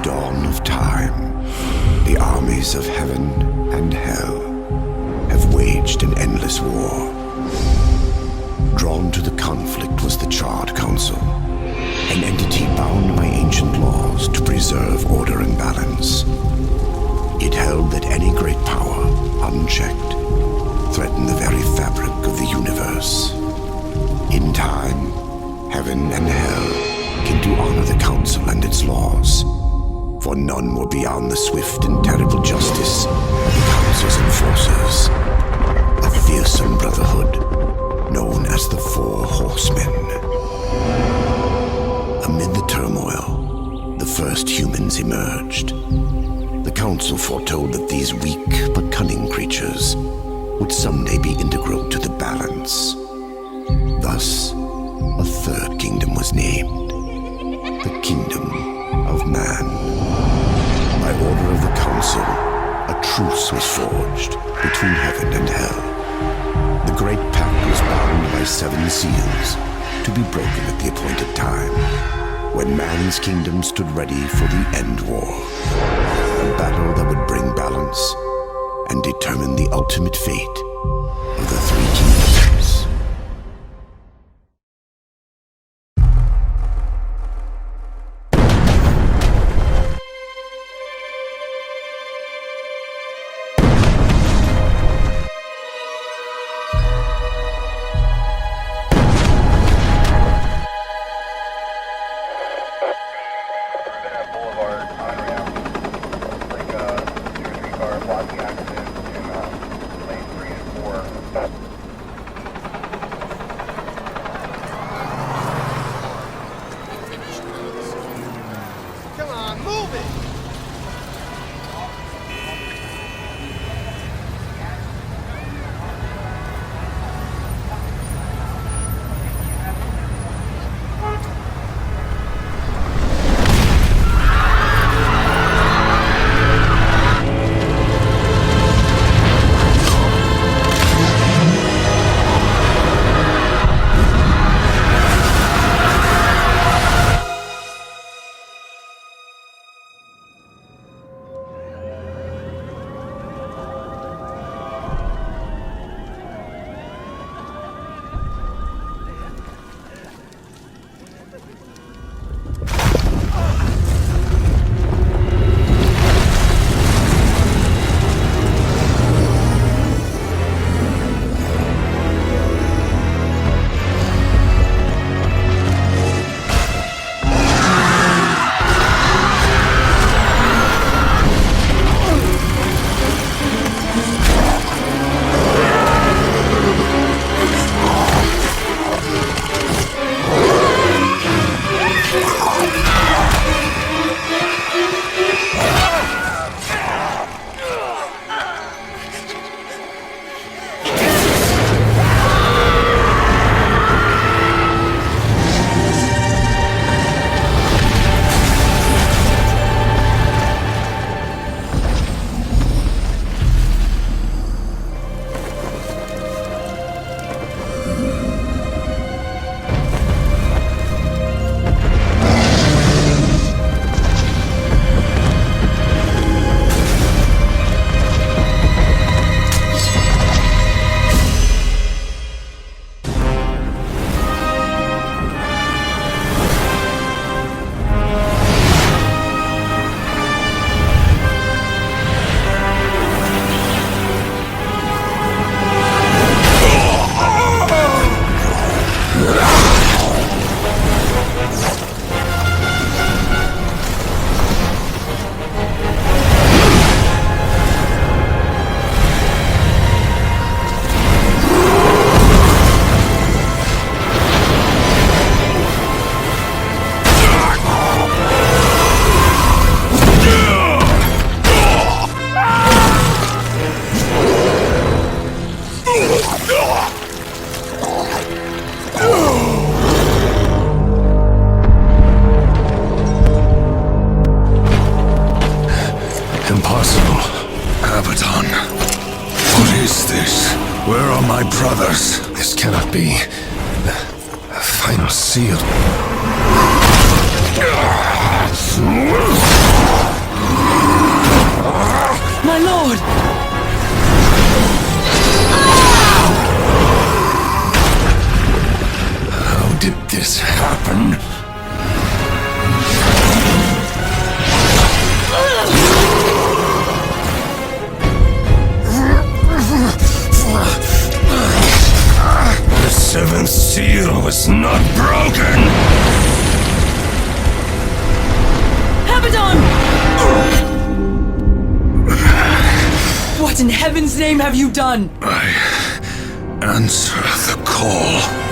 dawn of time, the armies of heaven and hell have waged an endless war. Drawn to the conflict was the Charred Council, an entity bound by ancient laws to preserve order and balance. It held that any great power, unchecked, threatened the very fabric of the universe. In time, heaven and hell came to honor the Council and its laws, for none were beyond the swift and terrible justice of the Council's enforcers, a fearsome brotherhood known as the Horsemen. Amid the turmoil, the first humans emerged. The Council foretold that these weak but cunning creatures would someday be integral to the balance. Thus, a third kingdom was named, the Kingdom of Man. By order of the Council, a truce was forged between heaven and hell. The Great Pact was bound by 7 seals to be broken at the appointed time, when man's kingdom stood ready for the end war, a battle that would bring balance and determine the ultimate fate of the 3 kingdoms. Where are my brothers? This cannot be. The final seal. God! How did this happen? The seventh seal was not broken! Abaddon! What in heaven's name have you done? I answer the call.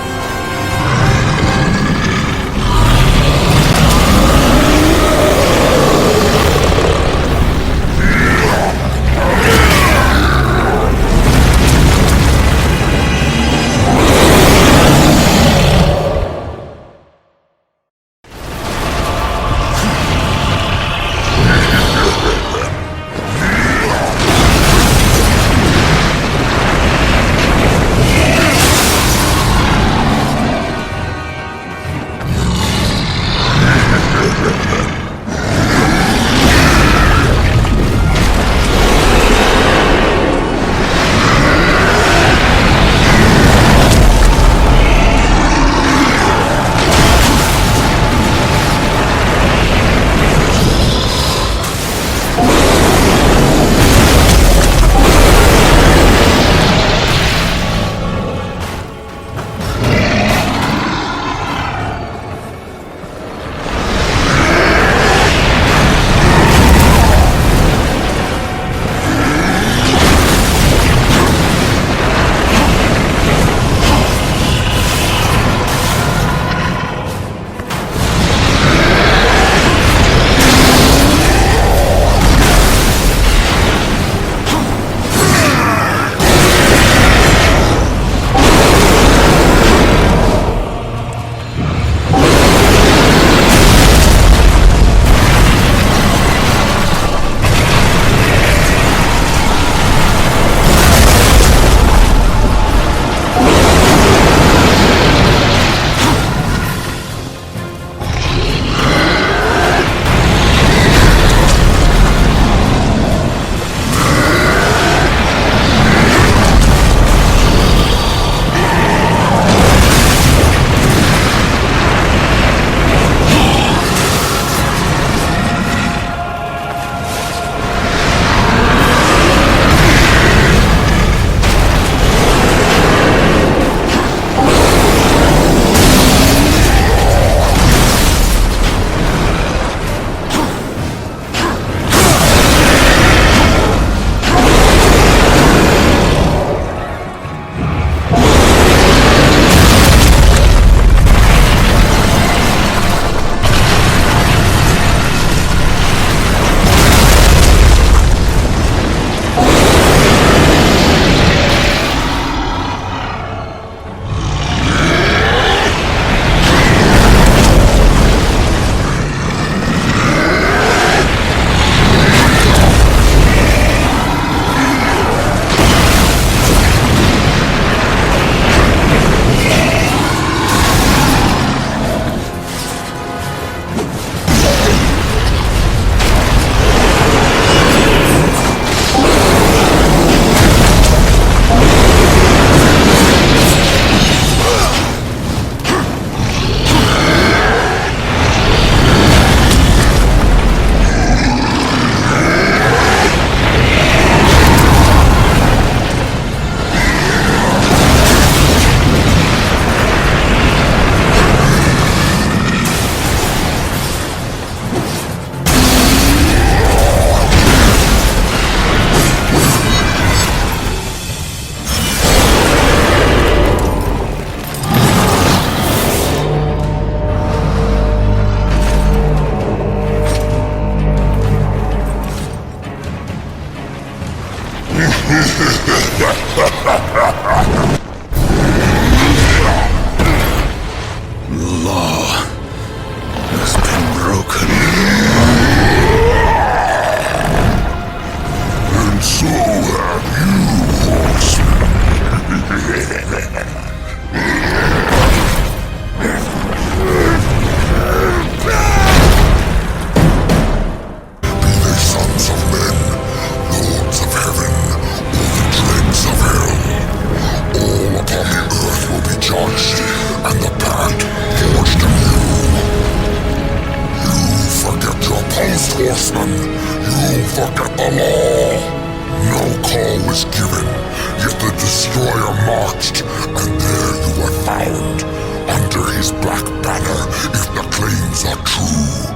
destroyer marched, and there you were found, under his black banner, if the claims are true.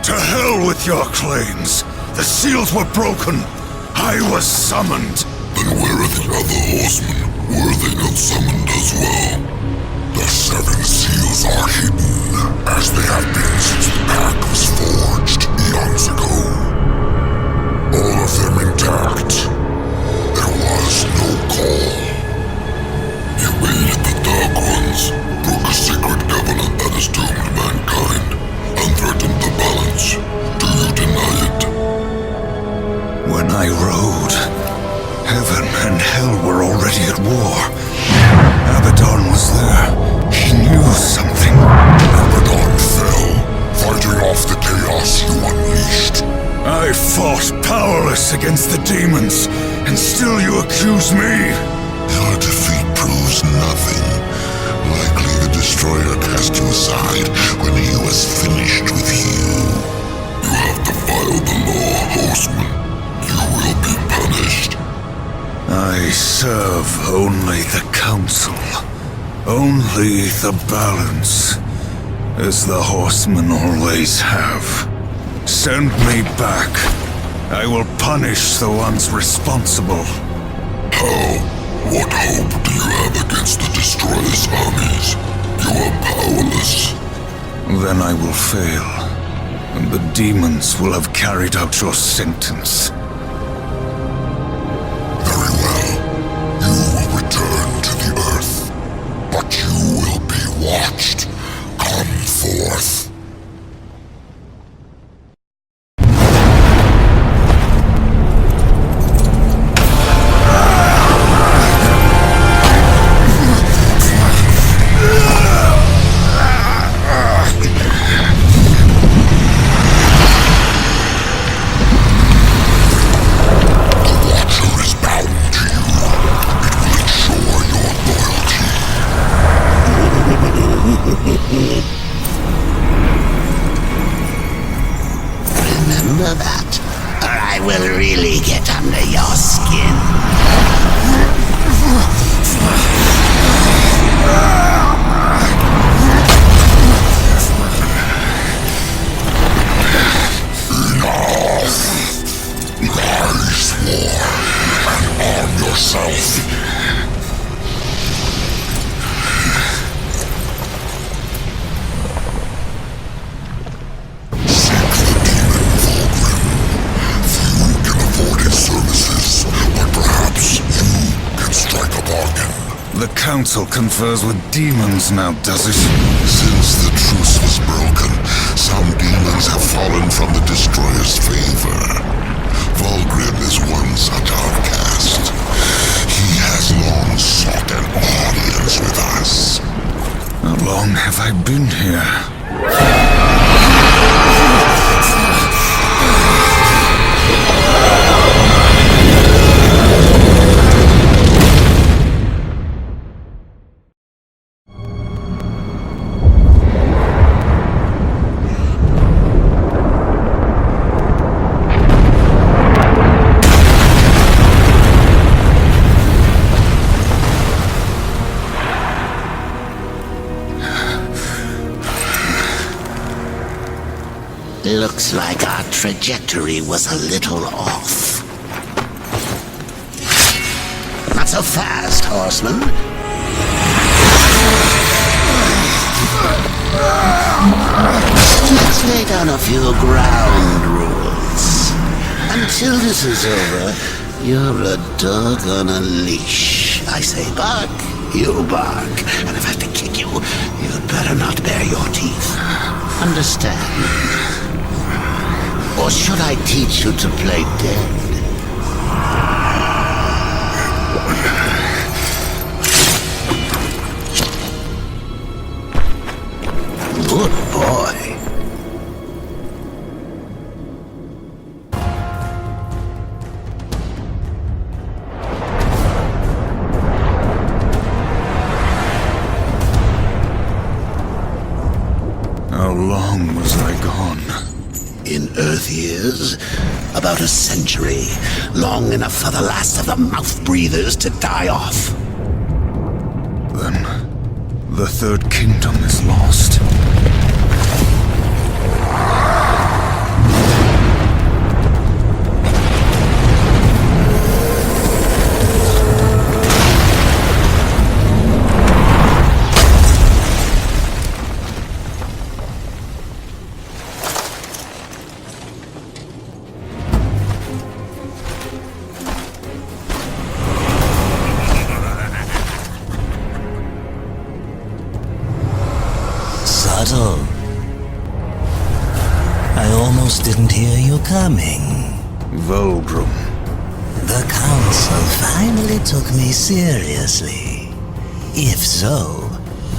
To hell with your claims! The seals were broken! I was summoned! Then where are the other horsemen? Were they not summoned as well? The 7 seals are hidden, as they have been since the pact was forged eons ago. All of them intact. There was no call. You aided the Dark Ones, broke a sacred covenant that has doomed mankind, and threatened the balance. Do you deny it? When I rode, heaven and hell were already at war. Abaddon was there. He knew something. Abaddon fell, fighting off the chaos you unleashed. I fought powerless against the demons, and still you accuse me? Your defeat proves nothing. Likely the Destroyer cast you aside when he was finished with you. You have defiled the law, Horseman. You will be punished. I serve only the Council. Only the balance. As the Horsemen always have. Send me back. I will punish the ones responsible. How? What hope do you have against the Destroyer's armies? You are powerless. Then I will fail, and the demons will have carried out your sentence. Very well. You will return to the Earth, but you will be watched. Come forth. Remember that, or I will really get under your skin. Rise, war, and arm yourself. The Council confers with demons now, does it? Since the truce was broken, some demons have fallen from the Destroyer's favor. Vulgrim is one such outcast. He has long sought an audience with us. How long have I been here? Looks like our trajectory was a little off. Not so fast, Horseman. Let's lay down a few ground rules. Until this is over, you're a dog on a leash. I say bark, you bark. And if I have to kick you, you'd better not bare your teeth. Understand? Or should I teach you to play dead? Good boy. How long was I gone? In Earth years, about a century. Long enough for the last of the mouth breathers to die off. then. The Third Kingdom is lost. Subtle. I almost didn't hear you coming. Vulgrim. The Council finally took me seriously. If so,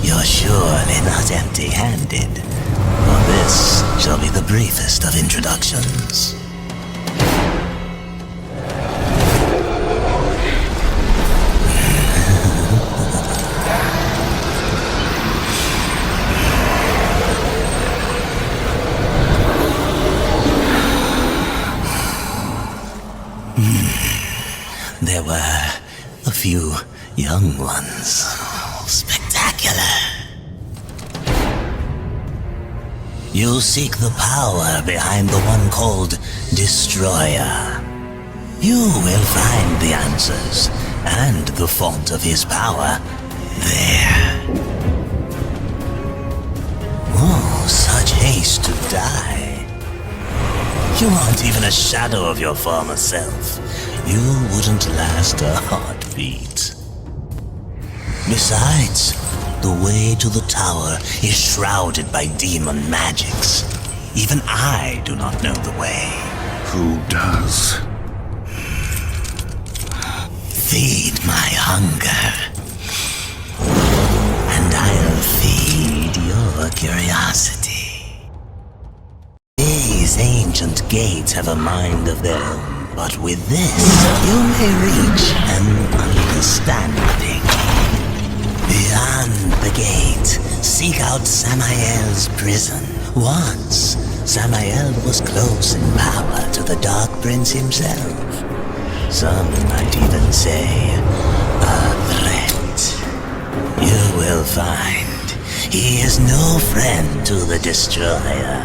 you're surely not empty-handed. For this shall be the briefest of introductions. There were a few young ones. Spectacular. You seek the power behind the one called Destroyer. You will find the answers and the font of his power there. Oh, such haste to die. You aren't even a shadow of your former self. You wouldn't last a heartbeat. Besides, the way to the tower is shrouded by demon magics. Even I do not know the way. Who does? Feed my hunger, and I'll feed your curiosity. These ancient gates have a mind of their own. But with this, you may reach an understanding. Beyond the gate, seek out Samael's prison. Once, Samael was close in power to the Dark Prince himself. Some might even say, a threat. You will find he is no friend to the Destroyer.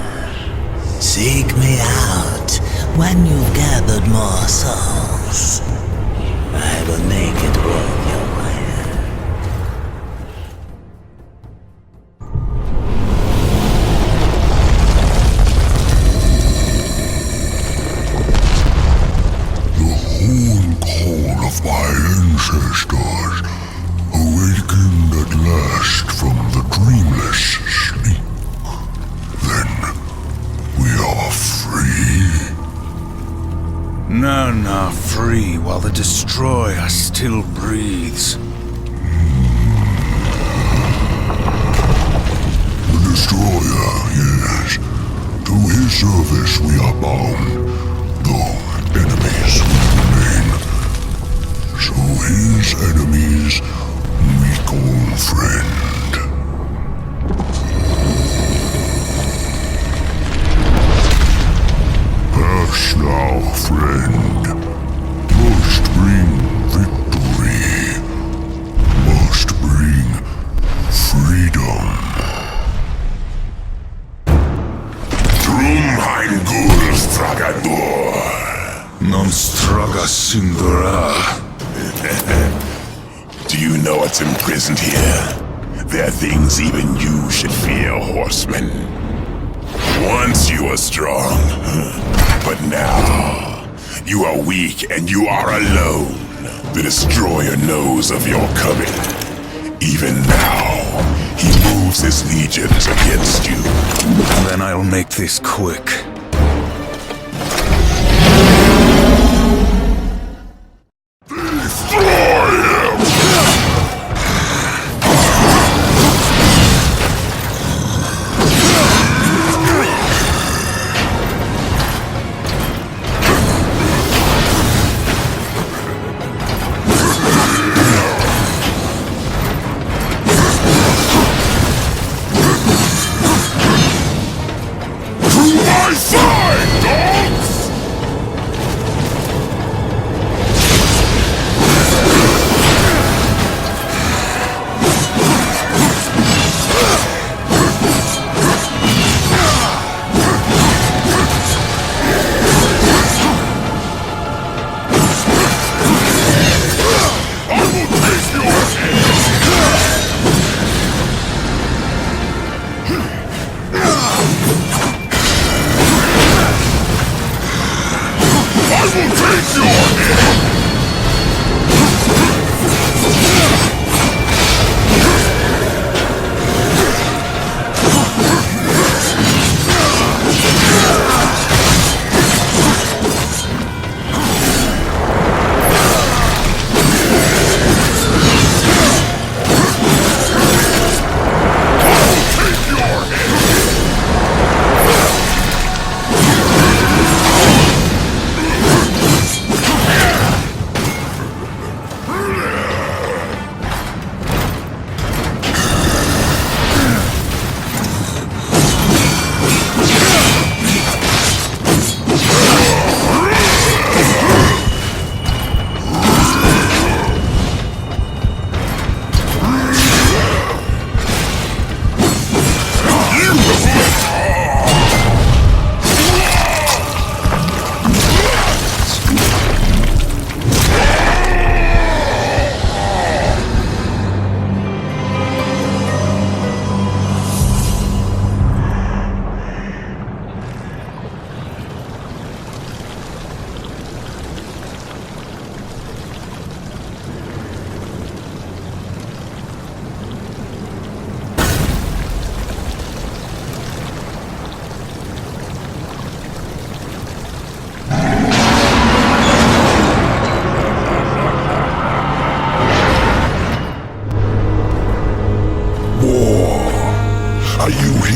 Seek me out when you've gathered more souls. I will make it worth your while. The whole call of my ancestors awakened at last from the dreamless sleep. Then we are free. None free while the Destroyer still breathes. The Destroyer, yes. To his service we are bound, though enemies will remain. So his enemies we call friend. Pass now, friend. Must bring victory. Must bring freedom. Drum ein Gulf Tragador. Non straga sindura. Do you know what's imprisoned here? There are things even you should fear, Horseman. Once you were strong, but now you are weak and you are alone. The Destroyer knows of your coming. Even now, he moves his legions against you. Then I'll make this quick.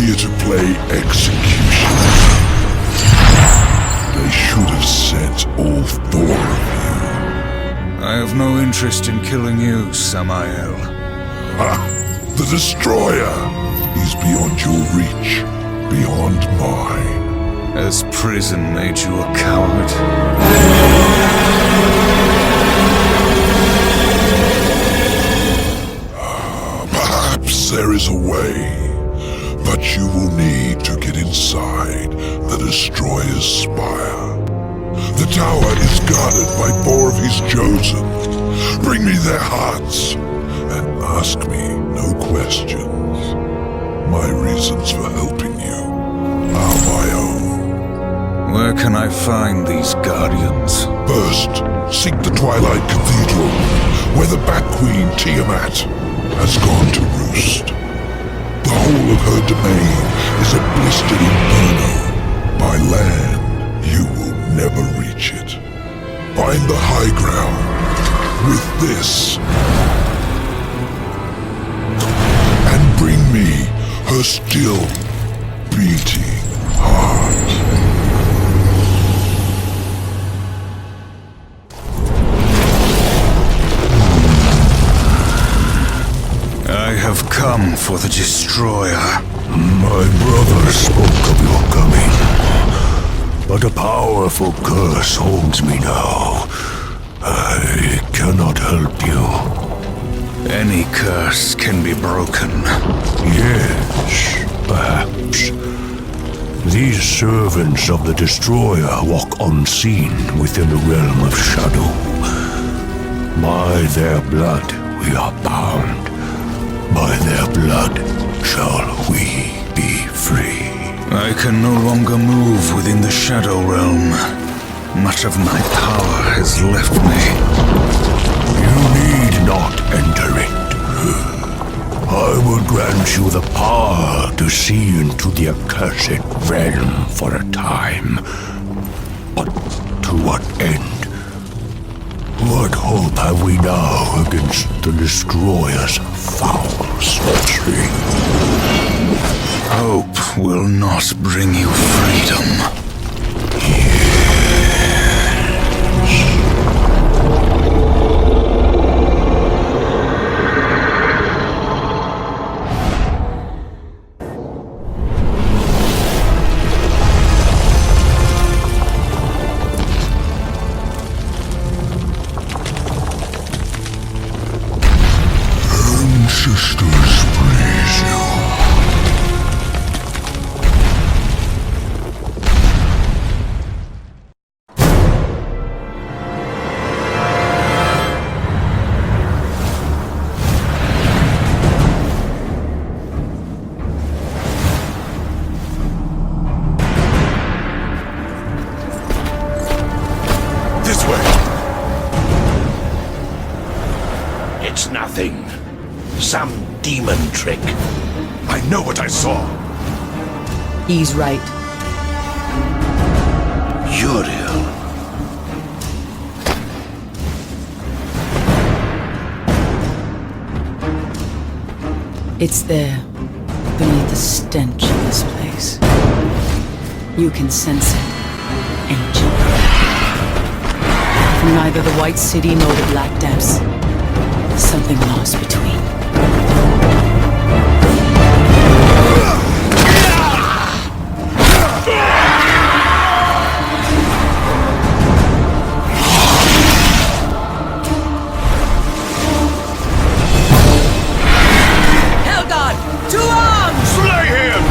here to play executioner. They should have sent all 4 of you. I have no interest in killing you, Samael. Ha! The Destroyer! He's beyond your reach, beyond mine. Has prison made you a coward? Perhaps there is a way, but you will need to get inside the Destroyer's spire. The tower is guarded by 4 of his chosen. Bring me their hearts, and ask me no questions. My reasons for helping you are my own. Where can I find these guardians? First, seek the Twilight Cathedral, where the Bat Queen Tiamat has gone to roost. The whole of her domain is a blistered inferno. By land, you will never reach it. Find the high ground with this, and bring me her still beating heart. I have come for the Destroyer. My brother spoke of your coming, but a powerful curse holds me now. I cannot help you. Any curse can be broken. Yes, perhaps. These servants of the Destroyer walk unseen within the realm of shadow. By their blood we are bound. By their blood shall we be free. I can no longer move within the Shadow Realm. Much of my power has left me. You need not enter it. I will grant you the power to see into the accursed realm for a time. But to what end? What hope have we now against the Destroyer's foul sorcery? Hope will not bring you freedom. Ancestors praise you. This way! It's nothing. Some demon trick. I know what I saw. He's right. Uriel. It's there, beneath the stench of this place. You can sense it, ancient. From neither the White City nor the Black Depths. Something lost between. Hellgod! To arms! Slay him!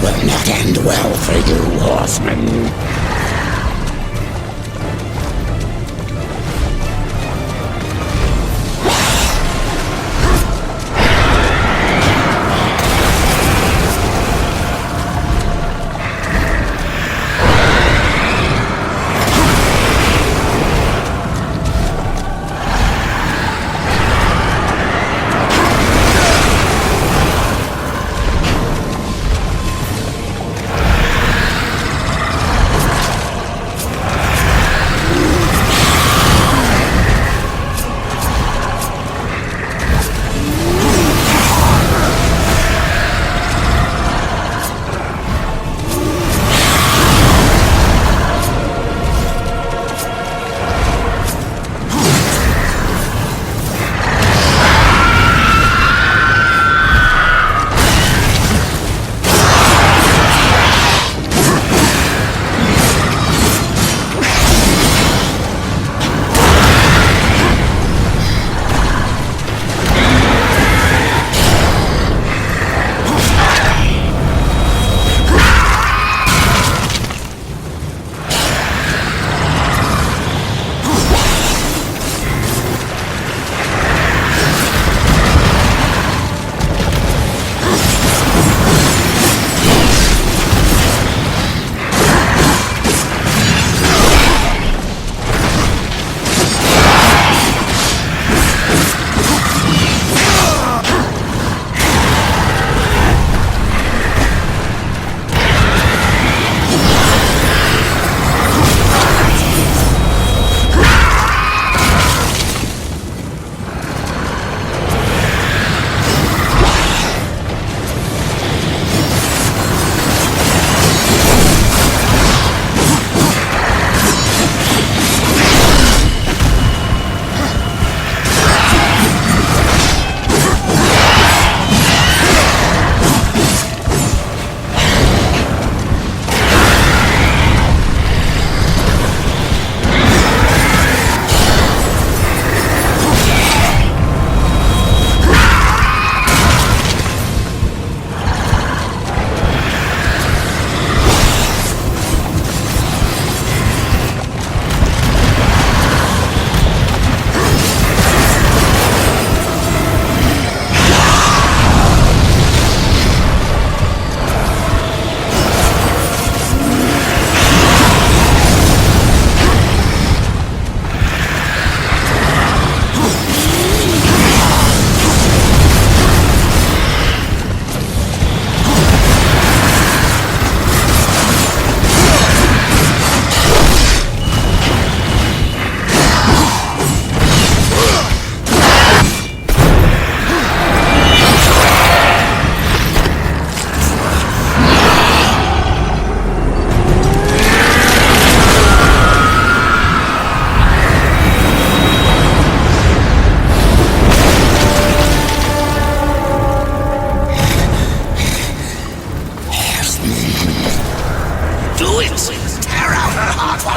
will not end well for you, Horseman.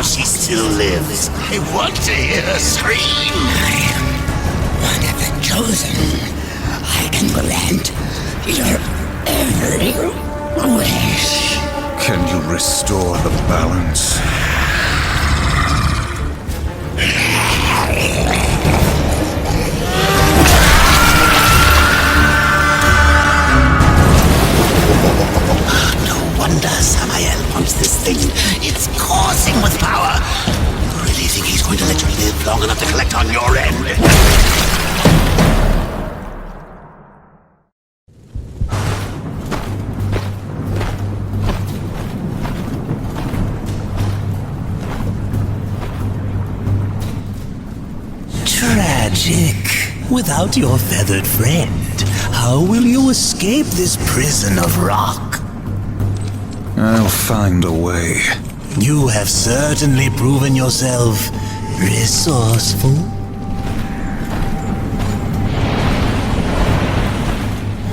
she still lives. I want to hear her scream. One of the chosen. I can grant your every wish. Can you restore the balance? No wonder Samael wants this thing. It's coursing with power. You really think he's going to let you live long enough to collect on your end? Tragic. Without your feathered friend, how will you escape this prison of rock? I'll find a way. You have certainly proven yourself resourceful.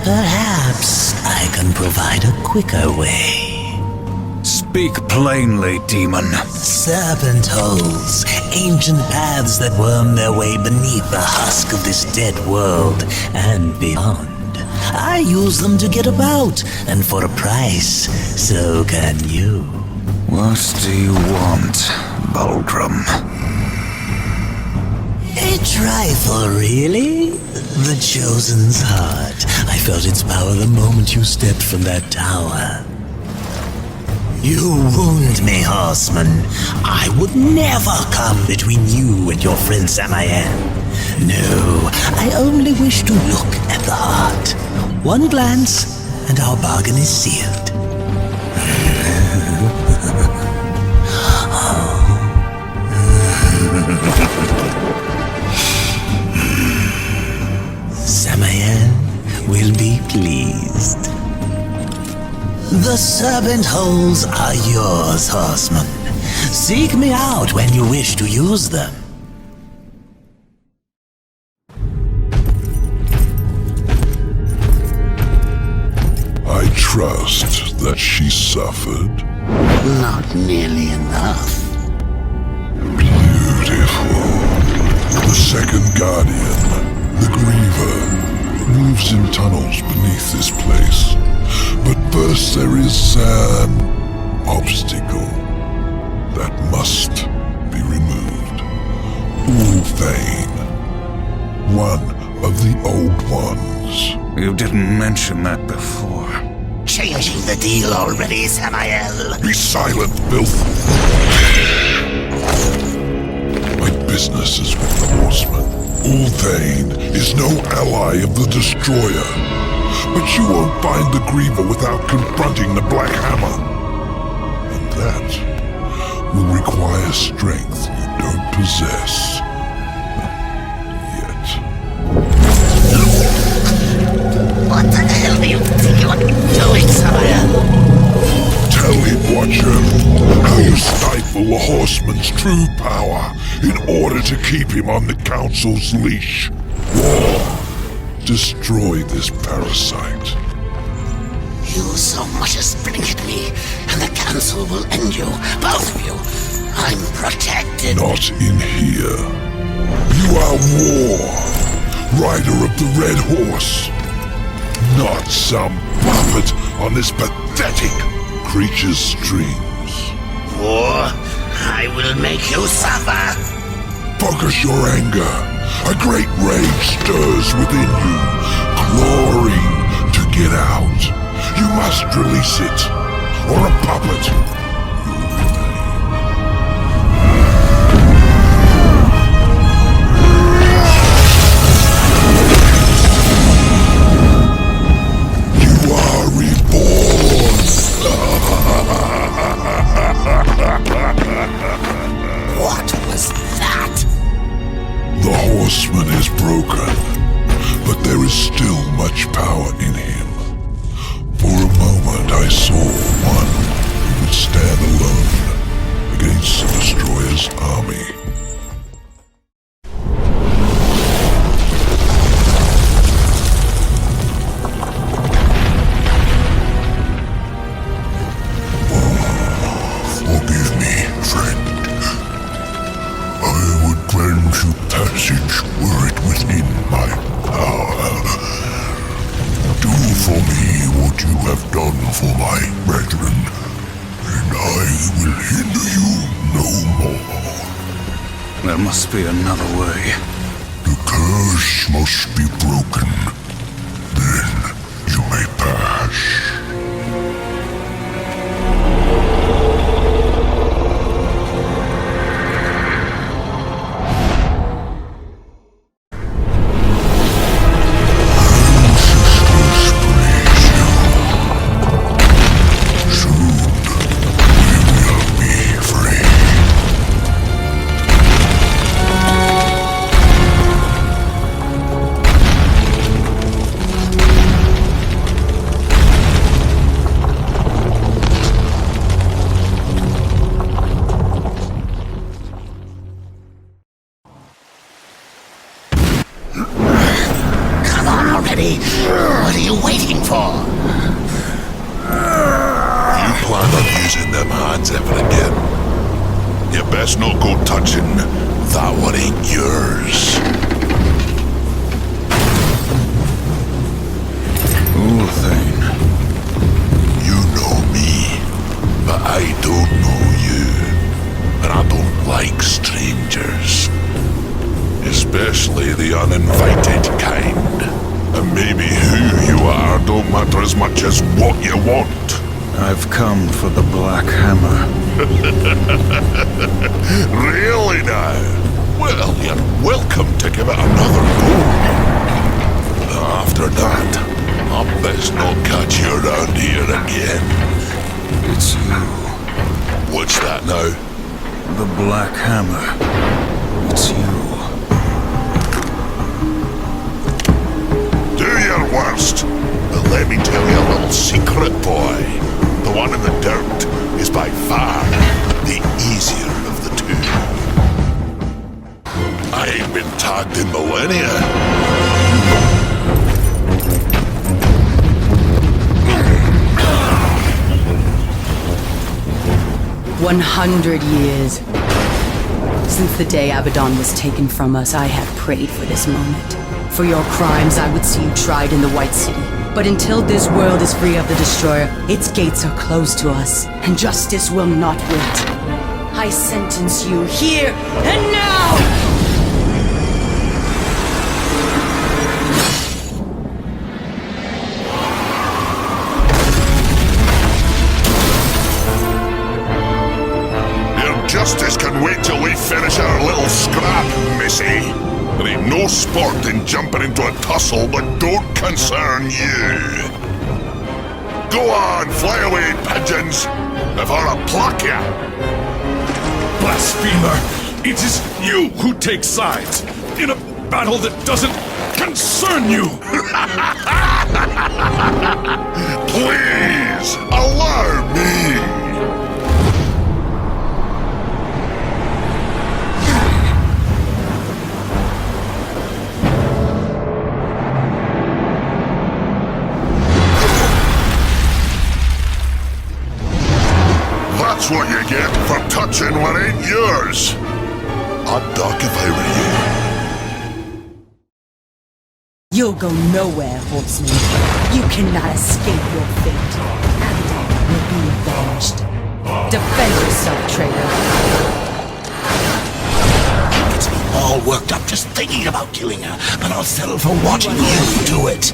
Perhaps I can provide a quicker way. Speak plainly, demon. Serpent holes, ancient paths that worm their way beneath the husk of this dead world and beyond. I use them to get about, and for a price, so can you. What do you want, Baldrum? A trifle, really? The Chosen's heart. I felt its power the moment you stepped from that tower. You wound me, Horseman. I would never come between you and your friend Samael. No, I only wish to look at the heart. One glance, and our bargain is sealed. Samael will be pleased. The serpent holes are yours, Horseman. Seek me out when you wish to use them. I trust that she suffered. Not nearly enough. Beautiful. The second guardian, the Griever, moves in tunnels beneath this place. But first there is an obstacle that must be removed. Ulthane, one of the old ones. You didn't mention that before. Changing the deal already, Samael. Be silent, filth! My business is with the Horseman. Ulthane is no ally of the Destroyer. But you won't find the Griever without confronting the Black Hammer. And that will require strength you don't possess. Yet. What the hell do you think you're doing, Samael? Tell him, Watcher, how you stifle the Horseman's true power in order to keep him on the Council's leash. War. Destroy this parasite. You so much as blink at me, and the Council will end you, both of you. I'm protected. Not in here. You are War, rider of the Red Horse. Not some puppet on this pathetic creature's strings. War, I will make you suffer. Focus your anger. A great rage stirs within you, clawing to get out. You must release it, or a puppet will remain. You are reborn! What was that? The Horseman is broken, but there is still much power in him. For a moment I saw one who would stand alone against the Destroyer's army. Forgive me, friend. I would grant you passage were it within my power. Do for me what you have done for my brethren, and I will hinder you no more. There must be another way. The curse must be broken. Then you may pass. What are you waiting for? You plan on using them hands ever again? You best not go touching that one ain't yours. Thane. You know me, but I don't know you. And I don't like strangers. Especially the uninvited kind. And maybe who you are don't matter as much as what you want. I've come for the Black Hammer. Really now? Well, you're welcome to give it another go. After that, I best not catch you around here again. It's you. What's that now? The Black Hammer. It's you. Do your worst. But let me tell you a little secret, boy. The one in the dirt is by far the easier of the two. I ain't been tagged in millennia. 100 years. Since the day Abaddon was taken from us, I have prayed for this moment. For your crimes, I would see you tried in the White City. But until this world is free of the Destroyer, its gates are closed to us, and justice will not wait. I sentence you here and now! Justice can wait till we finish our little scrap, missy. There ain't no sport in jumping into a tussle that don't concern you. Go on, fly away, pigeons, if I'll pluck ya. Blasphemer! It is you who take sides in a battle that doesn't concern you! Please, allow me! That's what you get for touching what ain't yours. I'd duck if I were you. You'll go nowhere, Horseman. You cannot escape your fate. Abaddon will be avenged. Defend yourself, traitor. Gets me all worked up just thinking about killing her, but I'll settle for watching you do it.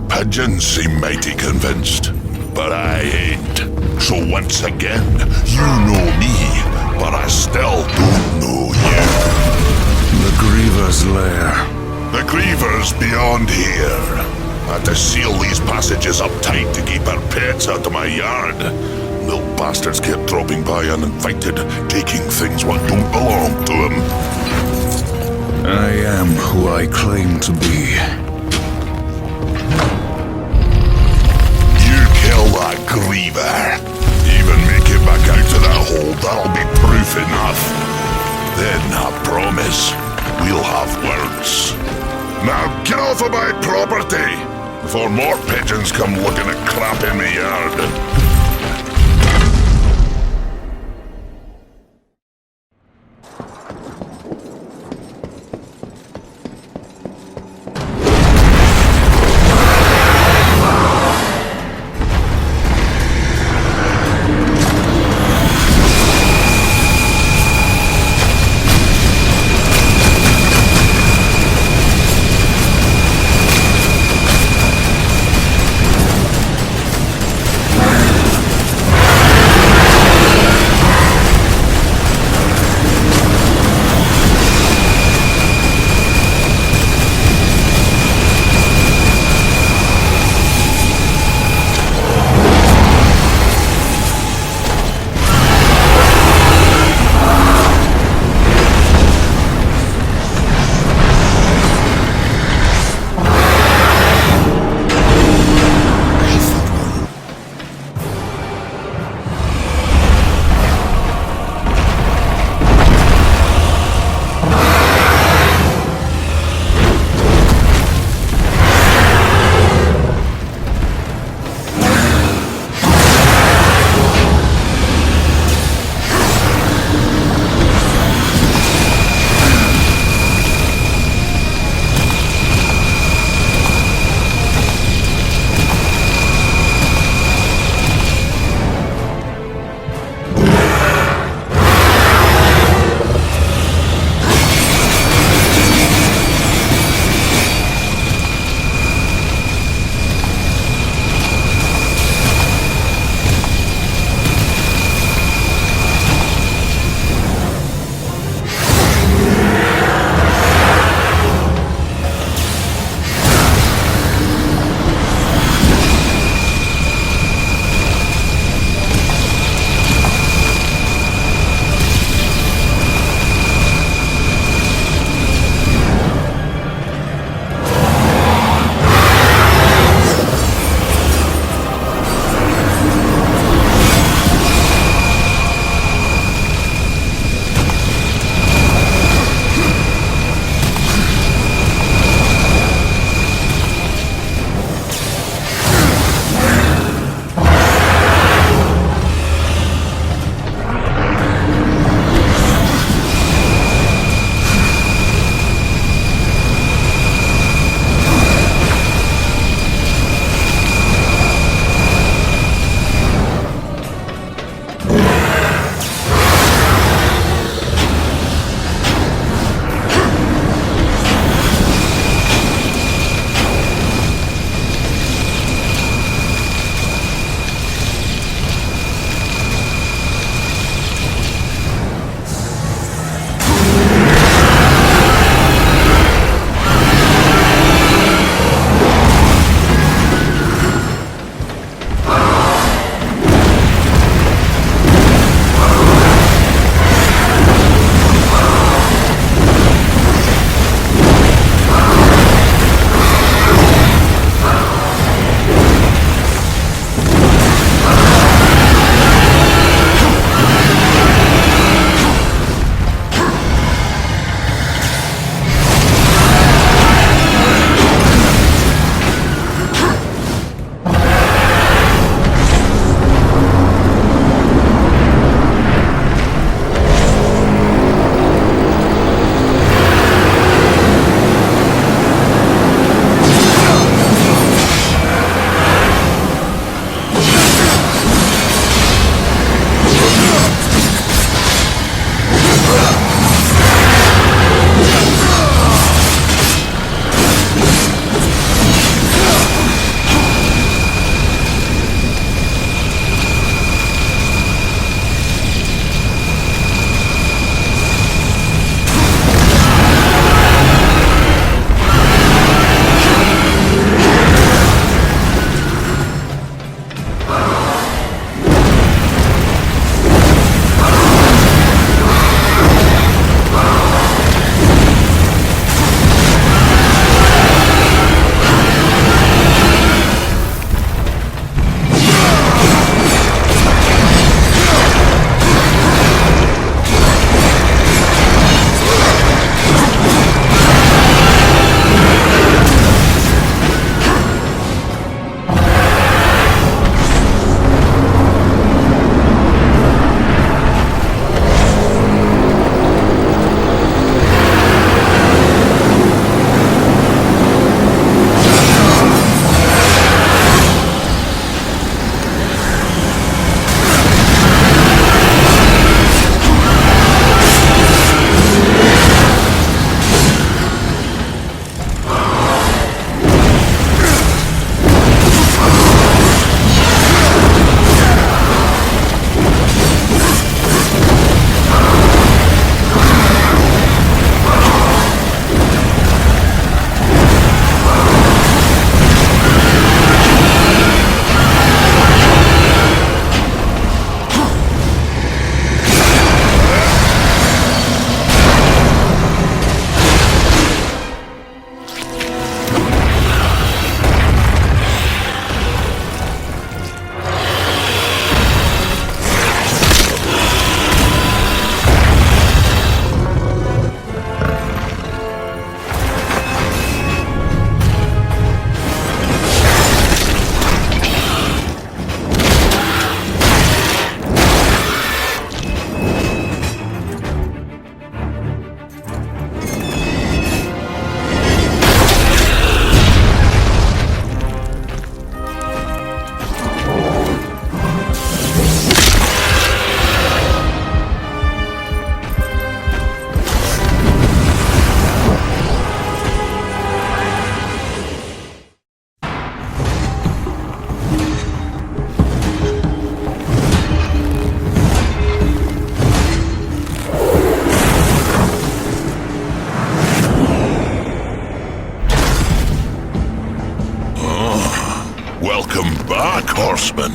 Pigeons seem mighty convinced, but I ain't. So once again, you know me, but I still don't know you. The Griever's lair. The Griever's beyond here. I had to seal these passages up tight to keep our pets out of my yard. Little bastards kept dropping by uninvited, taking things what don't belong to them. I am who I claim to be. Kill that Griever. Even make it back out of that hole, that'll be proof enough. Then, I promise, we'll have words. Now get off of my property, before more pigeons come looking at crap in my yard. Welcome back, Horseman.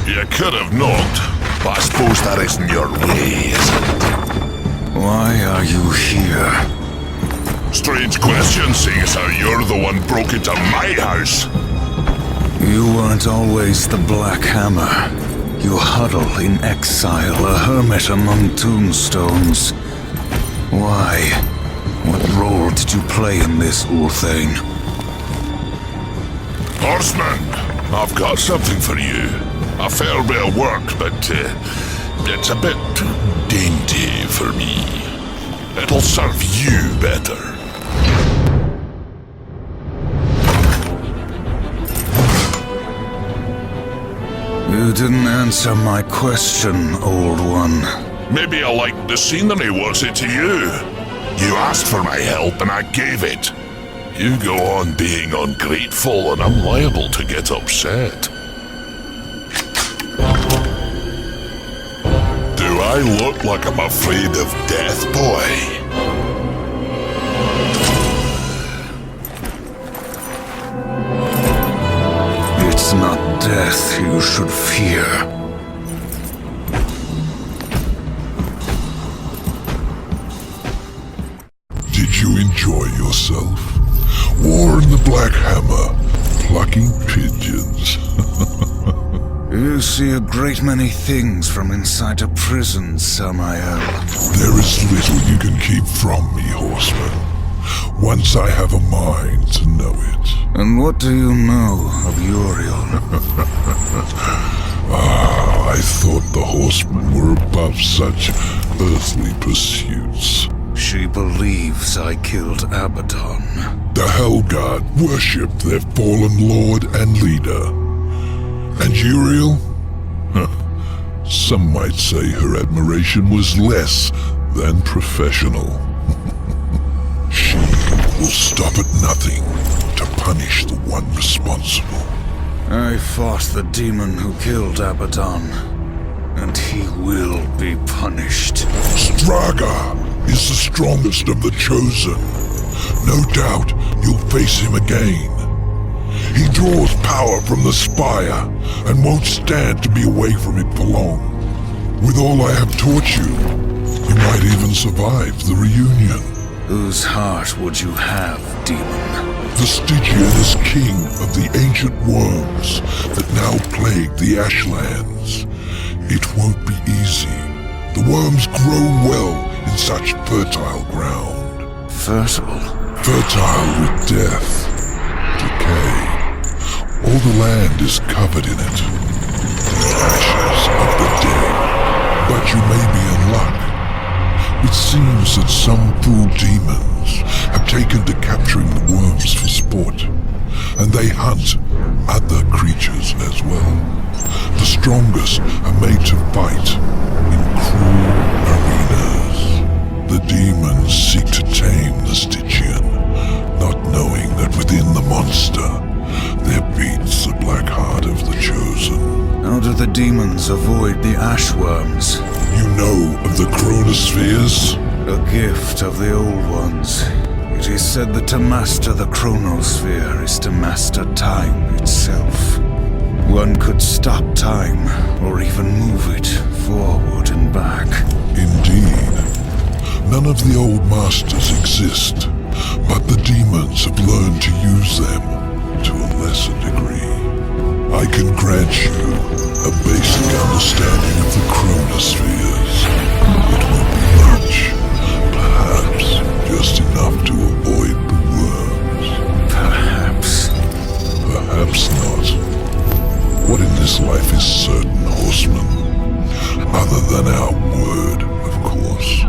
You could have knocked, but I suppose that isn't your way, is it? Why are you here? Strange question, seeing as how you're the one broke into my house. You weren't always the Black Hammer. You huddle in exile, a hermit among tombstones. Why? What role did you play in this, Ulthane? Horseman, I've got something for you. A fair bit of work, but it's a bit dainty for me. It'll serve you better. You didn't answer my question, old one. Maybe I liked the scenery, what's it to you? You asked for my help and I gave it. You go on being ungrateful and I'm liable to get upset. Do I look like I'm afraid of death, boy? It's not death you should fear. Did you enjoy yourself? War in the Black Hammer, plucking pigeons. You see a great many things from inside a prison, Samael. There is little you can keep from me, Horseman. Once I have a mind to know it. And what do you know of Uriel? I thought the Horsemen were above such earthly pursuits. She believes I killed Abaddon. The Hellguard worshipped their fallen lord and leader. And Uriel? Some might say her admiration was less than professional. She will stop at nothing to punish the one responsible. I fought the demon who killed Abaddon, and he will be punished. Straga is the strongest of the Chosen. No doubt you'll face him again. He draws power from the Spire and won't stand to be away from it for long. With all I have taught you, you might even survive the reunion. Whose heart would you have, demon? The Stygian is king of the ancient worms that now plague the Ashlands. It won't be easy. The worms grow well in such fertile ground. Fertile? Fertile with death, decay. All the land is covered in it. The ashes of the dead. But you may be in luck. It seems that some fool demons have taken to capturing the worms for sport, and they hunt other creatures as well. The strongest are made to fight in cruel arenas. The demons seek to tame the Stygian, not knowing that within the monster there beats the black heart of the Chosen. How do the demons avoid the ashworms? You know of the chronospheres? A gift of the old ones. It is said that to master the chronosphere is to master time itself. One could stop time, or even move it forward and back. Indeed. None of the old masters exist, but the demons have learned to use them to a lesser degree. I can grant you a basic understanding of the chronospheres. It won't be much, perhaps just enough to avoid the worms. Perhaps. Perhaps not. What in this life is certain, Horseman? Other than our word, of course.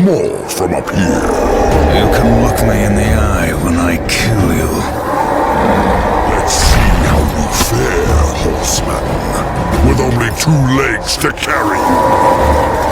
small from up here. You can look me in the eye when I kill you. Let's see how you fare, Horseman, with only 2 legs to carry you.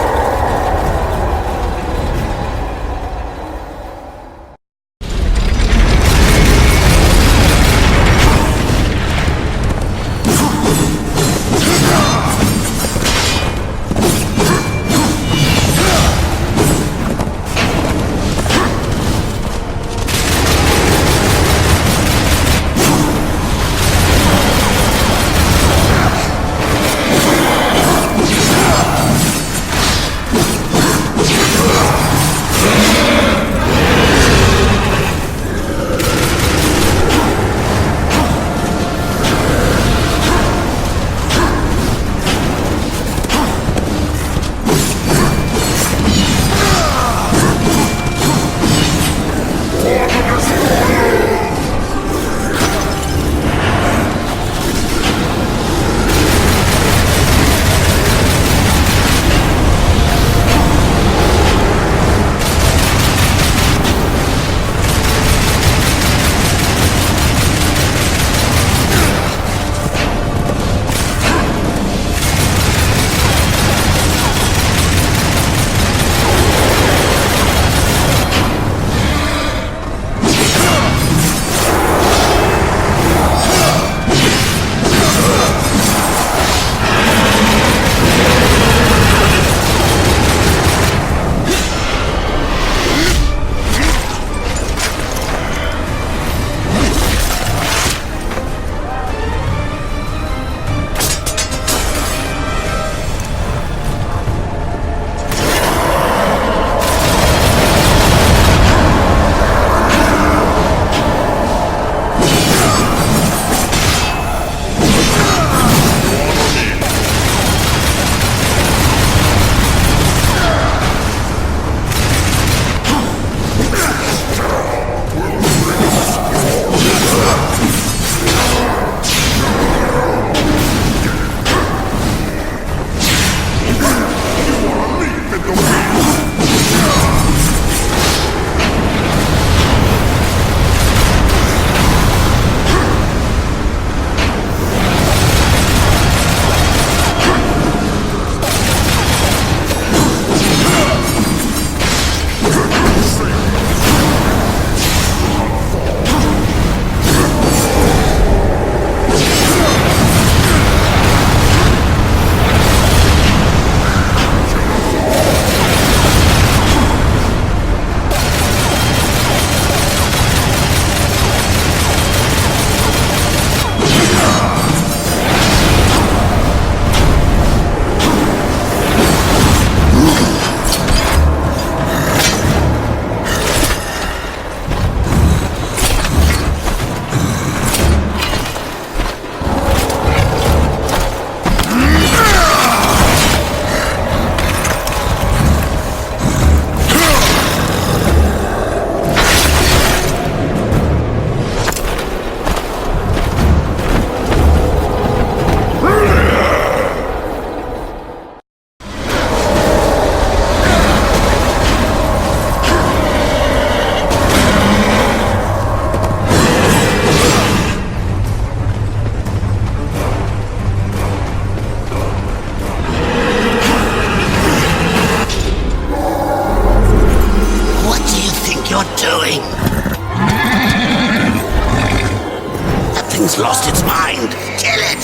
thing's lost its mind. Kill it!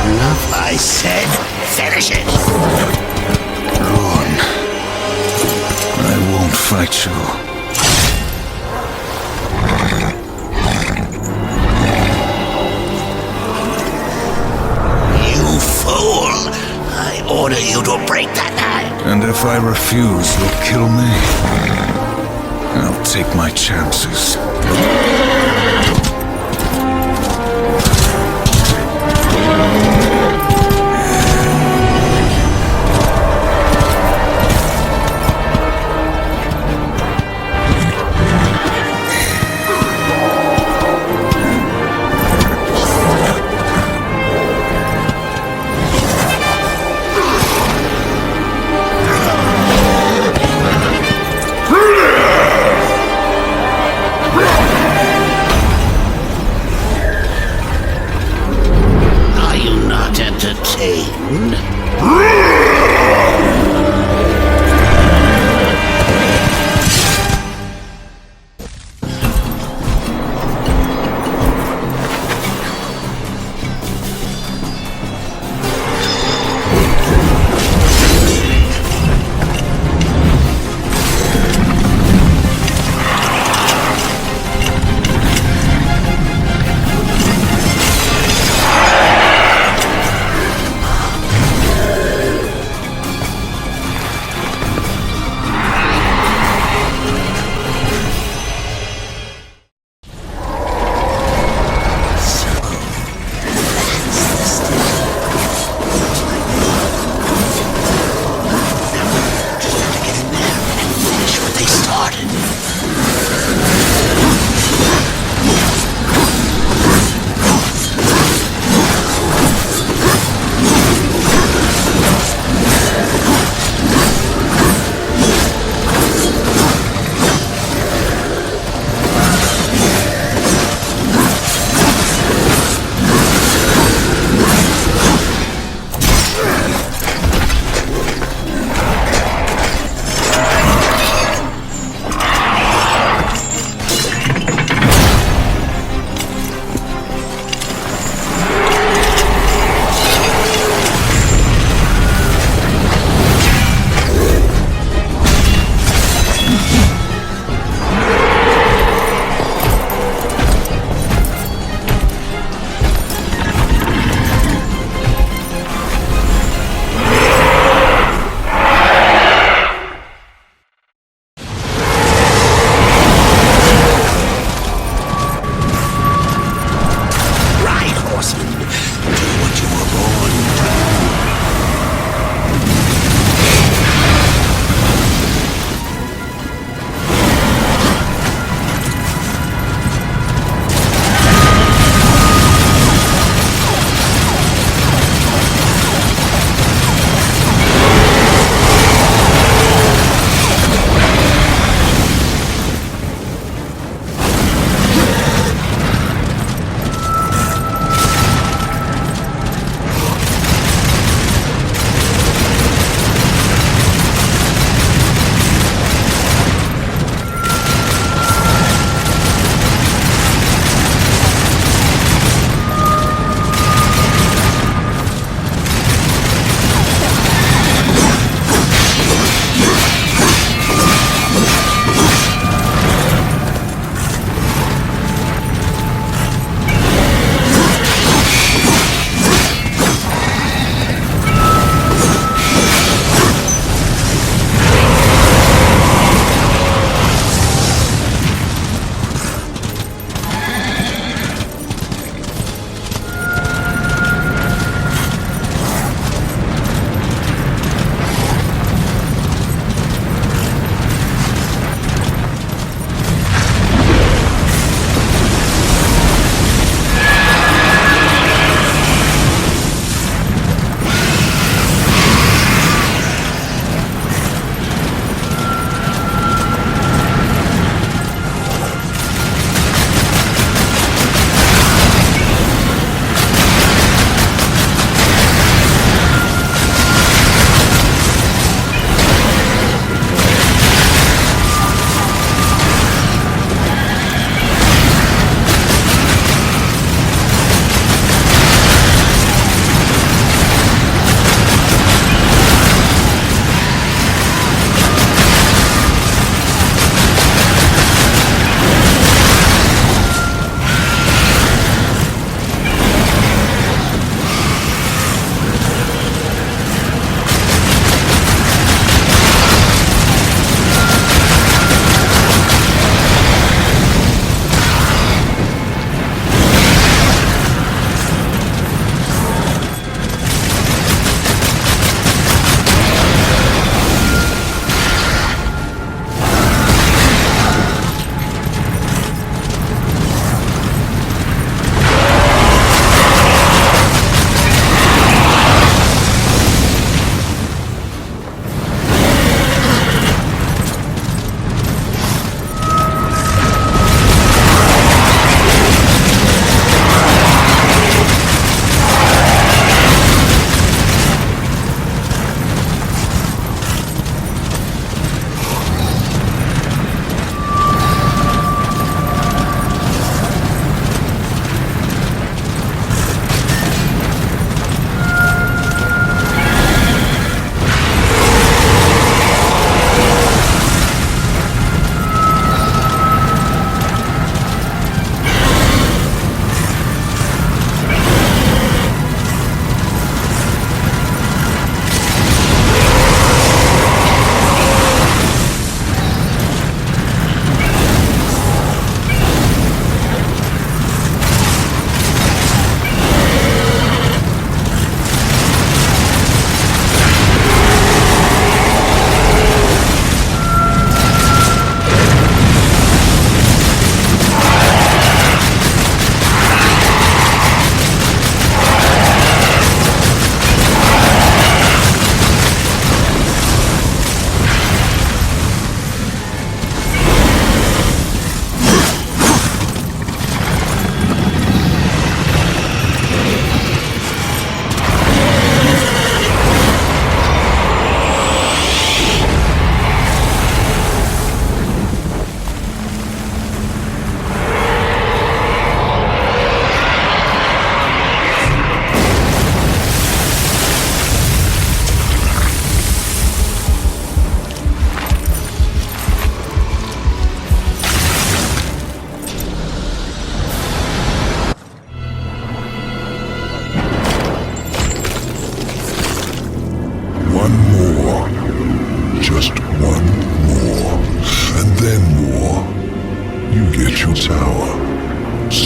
Enough, I said. Finish it! Run. I won't fight you. I order you to break that knife. And if I refuse, you'll kill me. I'll take my chances.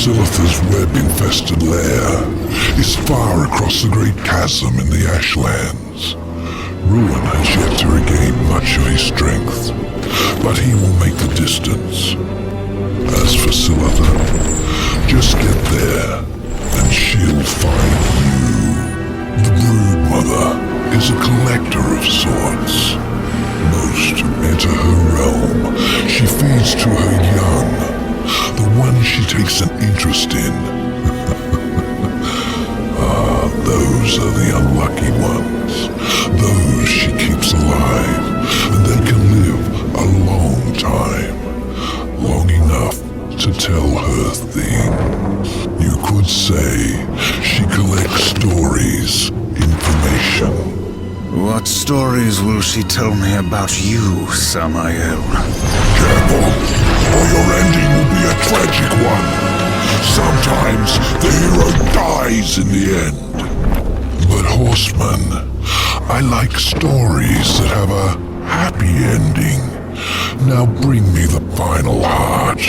Silith's web-infested lair is far across the great chasm in the Ashlands. Ruin has yet to regain much of his strength, but he will make the distance. As for Silitha, just get there, and she'll find you. The Broodmother is a collector of sorts. Most enter her realm. She feeds to her young, the one she takes an interest in. Those are the unlucky ones. Those she keeps alive, and they can live a long time. Long enough to tell her things. You could say she collects stories, information. What stories will she tell me about you, Samael? Careful, or your ending will be a tragic one. Sometimes the hero dies in the end. But Horseman, I like stories that have a happy ending. Now bring me the final heart.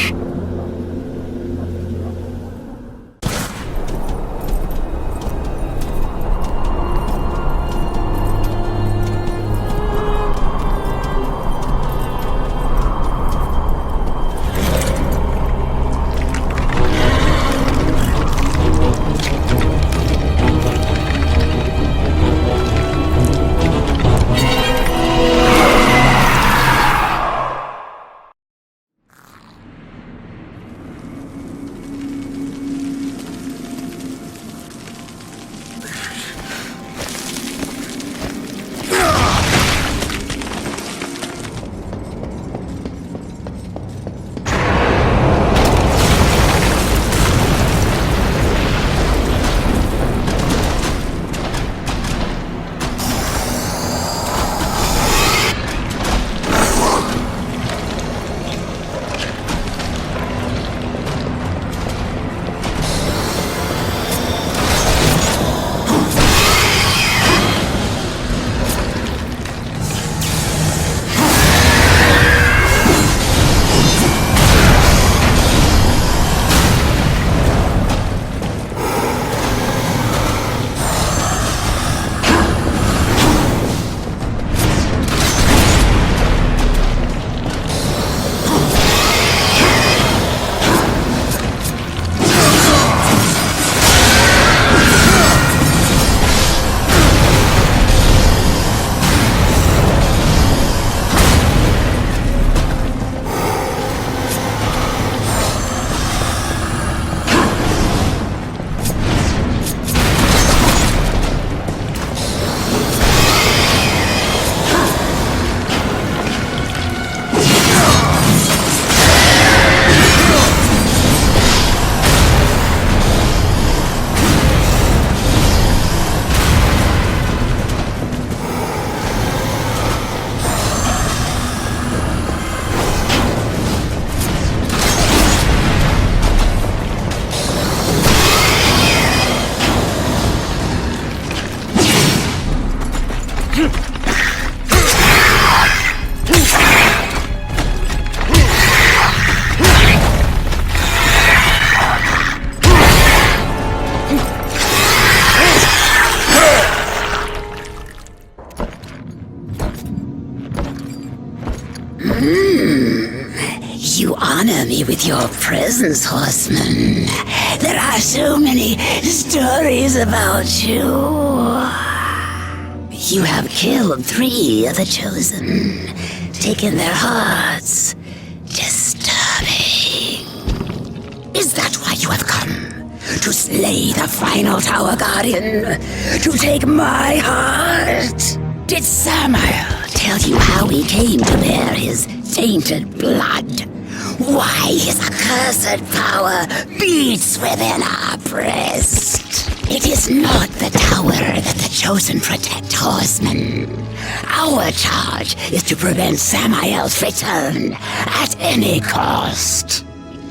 You honor me with your presence, Horseman. There are so many stories about you. You have killed 3 of the Chosen, taken their hearts. Disturbing. Is that why you have come? To slay the final Tower Guardian? To take my heart? Did Samael tell you how he came to bear his tainted blood? Why his accursed power beats within our breast? It is not the tower that the Chosen protect, Horseman. Our charge is to prevent Samael's return at any cost.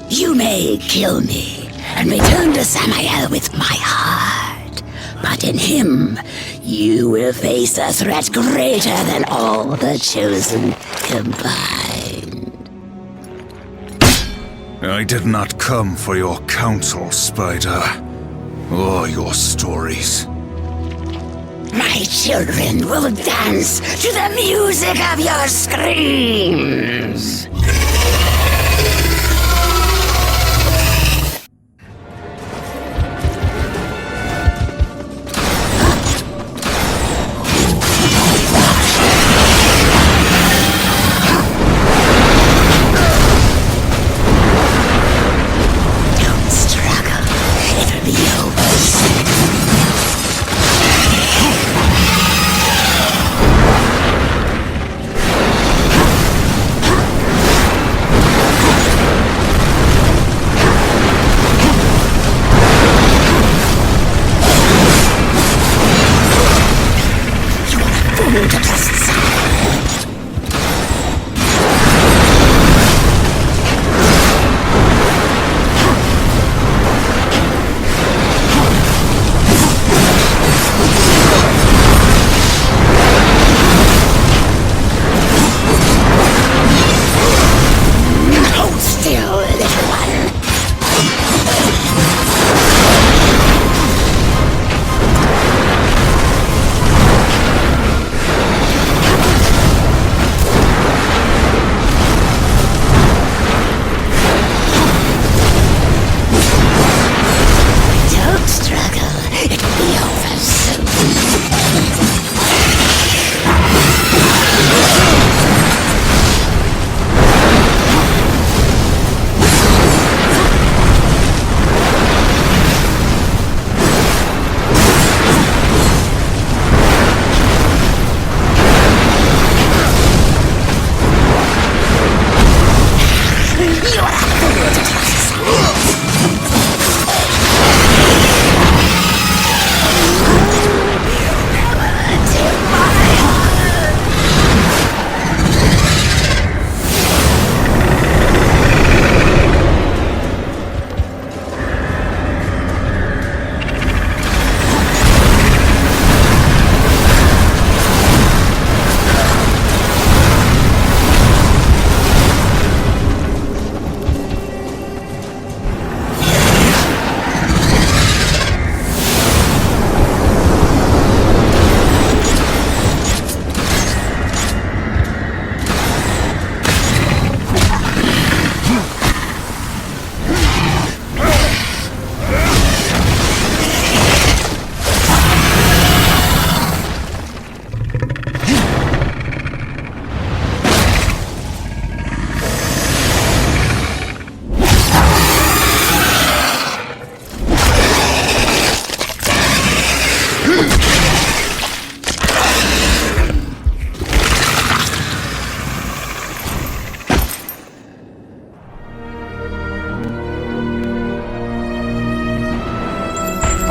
You may kill me and return to Samael with my heart, but in him, you will face a threat greater than all the Chosen combined. I did not come for your counsel, Spider, or your stories. My children will dance to the music of your screams.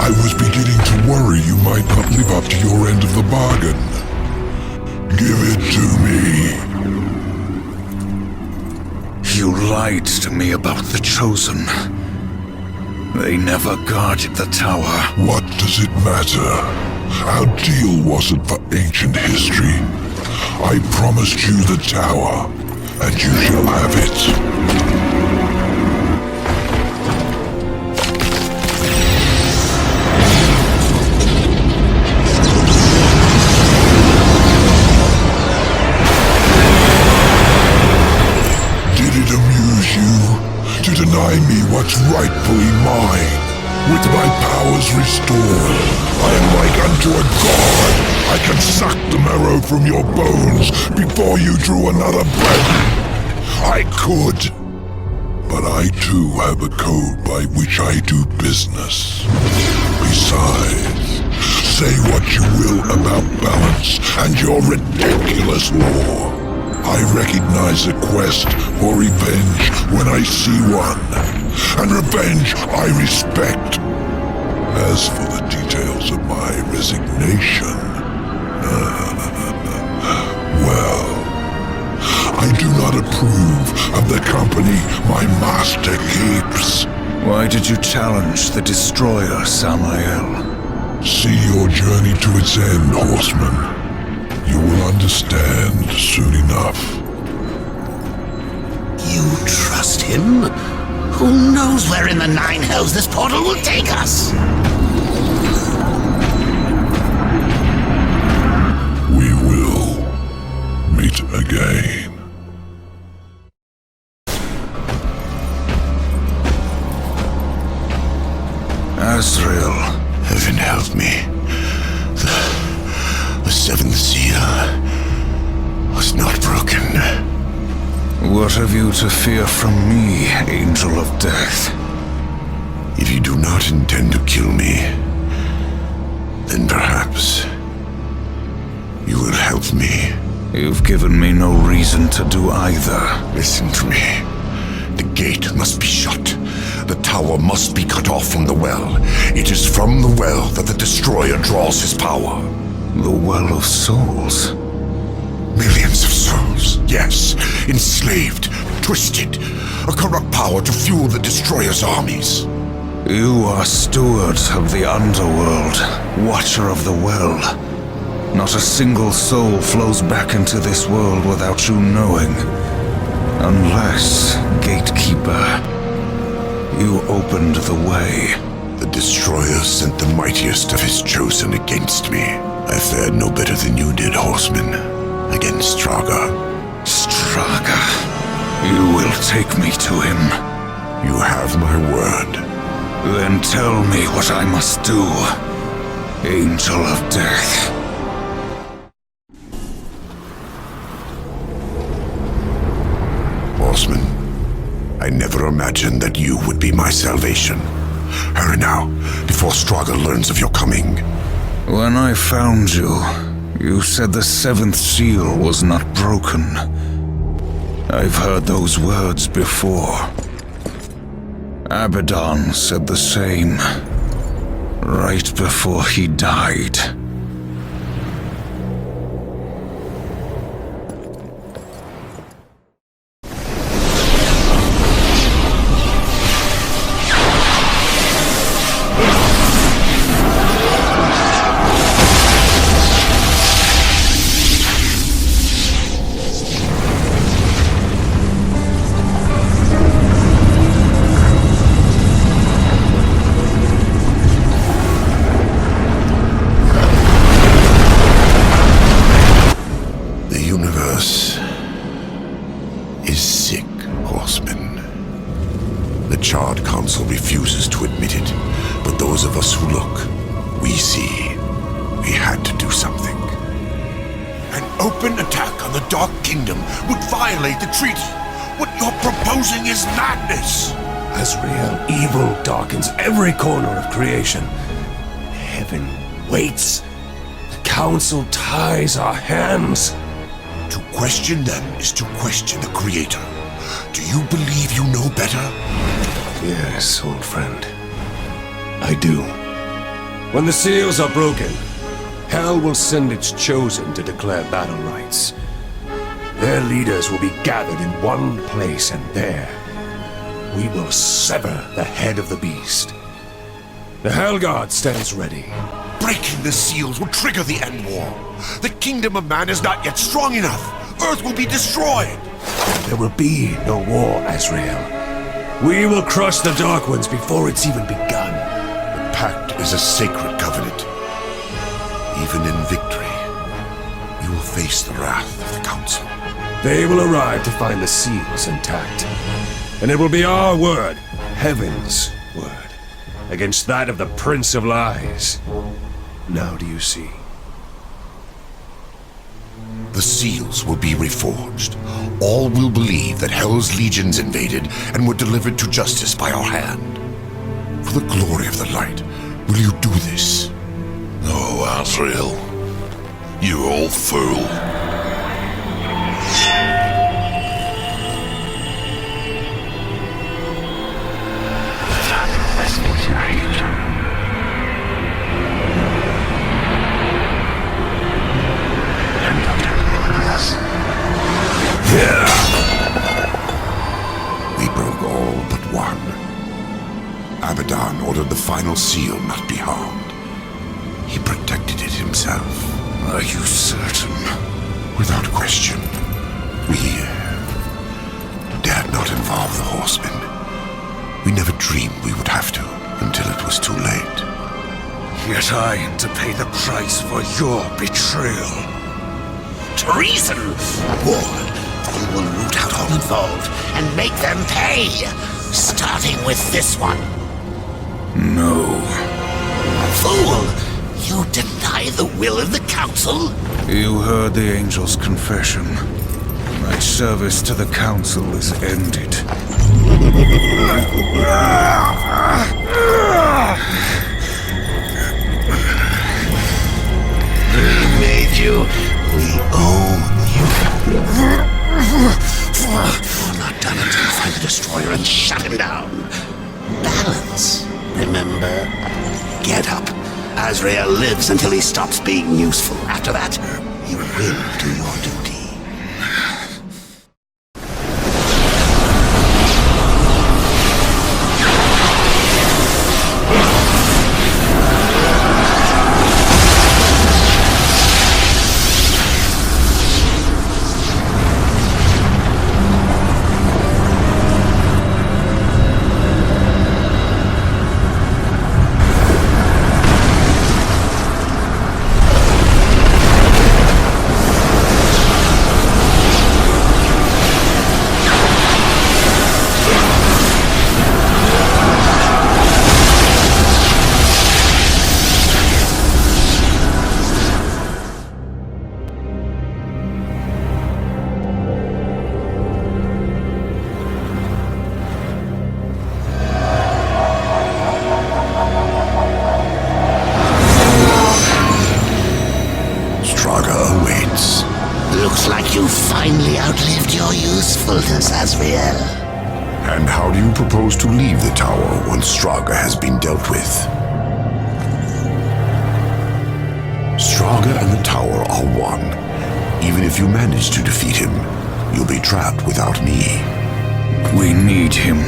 I was beginning to worry you might not live up to your end of the bargain. Give it to me. You lied to me about the Chosen. They never guarded the tower. What does it matter? Our deal wasn't for ancient history. I promised you the tower, and you shall have it. To deny me what's rightfully mine. With my powers restored, I am like unto a god. I can suck the marrow from your bones before you drew another breath. I could, but I too have a code by which I do business. Besides, say what you will about balance and your ridiculous law. I recognize a quest for revenge when I see one, and revenge I respect. As for the details of my resignation, well, I do not approve of the company my master keeps. Why did you challenge the Destroyer, Samael? See your journey to its end, Horseman. You will understand soon enough. You trust him? Who knows where in the nine hells this portal will take us? We will meet again. Azrael. Heaven help me. The seventh seal was not broken. What have you to fear from me, Angel of Death? If you do not intend to kill me, then perhaps you will help me. You've given me no reason to do either. Listen to me. The gate must be shut. The tower must be cut off from the well. It is from the well that the Destroyer draws his power. The Well of Souls? Millions of souls, yes. Enslaved, twisted. A corrupt power to fuel the Destroyer's armies. You are steward of the underworld, watcher of the well. Not a single soul flows back into this world without you knowing. Unless, Gatekeeper, you opened the way. The Destroyer sent the mightiest of his chosen against me. I fared no better than you did, Horseman, against Straga. Straga? You will take me to him. You have my word. Then tell me what I must do, Angel of Death. Horseman, I never imagined that you would be my salvation. Hurry now, before Straga learns of your coming. When I found you, you said the seventh seal was not broken. I've heard those words before. Abaddon said the same, right before he died. Is sick, Horseman. The Charred Council refuses to admit it, but those of us who look, we see. We had to do something. An open attack on the Dark Kingdom would violate the treaty. What you're proposing is madness. Azrael, evil darkens every corner of creation. Heaven waits. The Council ties our hands. To question them is to question the Creator. Do you believe you know better? Yes, old friend. I do. When the seals are broken, Hell will send its chosen to declare battle rights. Their leaders will be gathered in one place, and there we will sever the head of the beast. The Hellguard stands ready. Breaking the seals will trigger the end war. The kingdom of man is not yet strong enough. Earth will be destroyed. There will be no war, Azrael. We will crush the Dark Ones before it's even begun. The pact is a sacred covenant. Even in victory, you will face the wrath of the Council. They will arrive to find the seals intact. And it will be our word, Heaven's word, against that of the Prince of Lies. Now do you see? The seals will be reforged. All will believe that Hell's legions invaded and were delivered to justice by our hand. For the glory of the light, will you do this? No, Azrael. You old fool. We broke all but one. Abaddon ordered the final seal not be harmed. He protected it himself. Are you certain? Without question. We dared not involve the Horsemen. We never dreamed we would have to, until it was too late. Yet I am to pay the price for your betrayal. Treason! War. You will root out all involved and make them pay. Starting with this one. No. Fool! You deny the will of the Council? You heard the Angel's confession. My service to the Council is ended. We made you. We own you. We're not done until you find the Destroyer and shut him down. Balance, remember? Get up. Azrael lives until he stops being useful. After that, you will do your duty. Looks like you finally outlived your usefulness, Azrael. And how do you propose to leave the tower once Straga has been dealt with? Straga and the tower are one. Even if you manage to defeat him, you'll be trapped without me. We need him.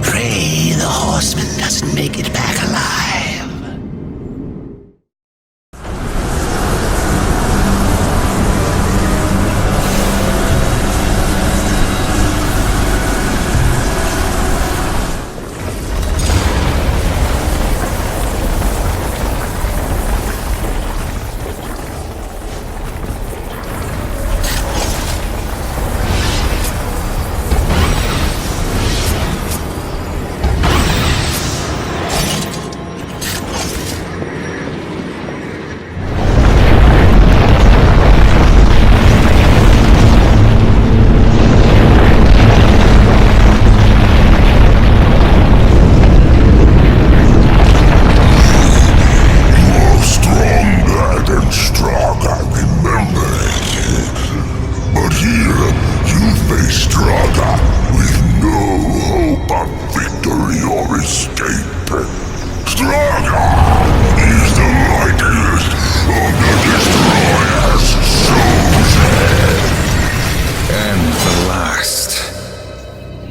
Pray the Horseman doesn't make it back alive.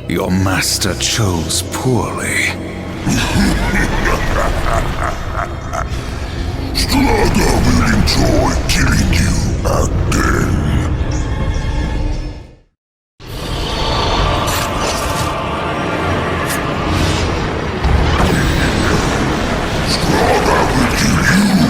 Your master chose poorly. Straga will enjoy killing you again. Straga will kill you again.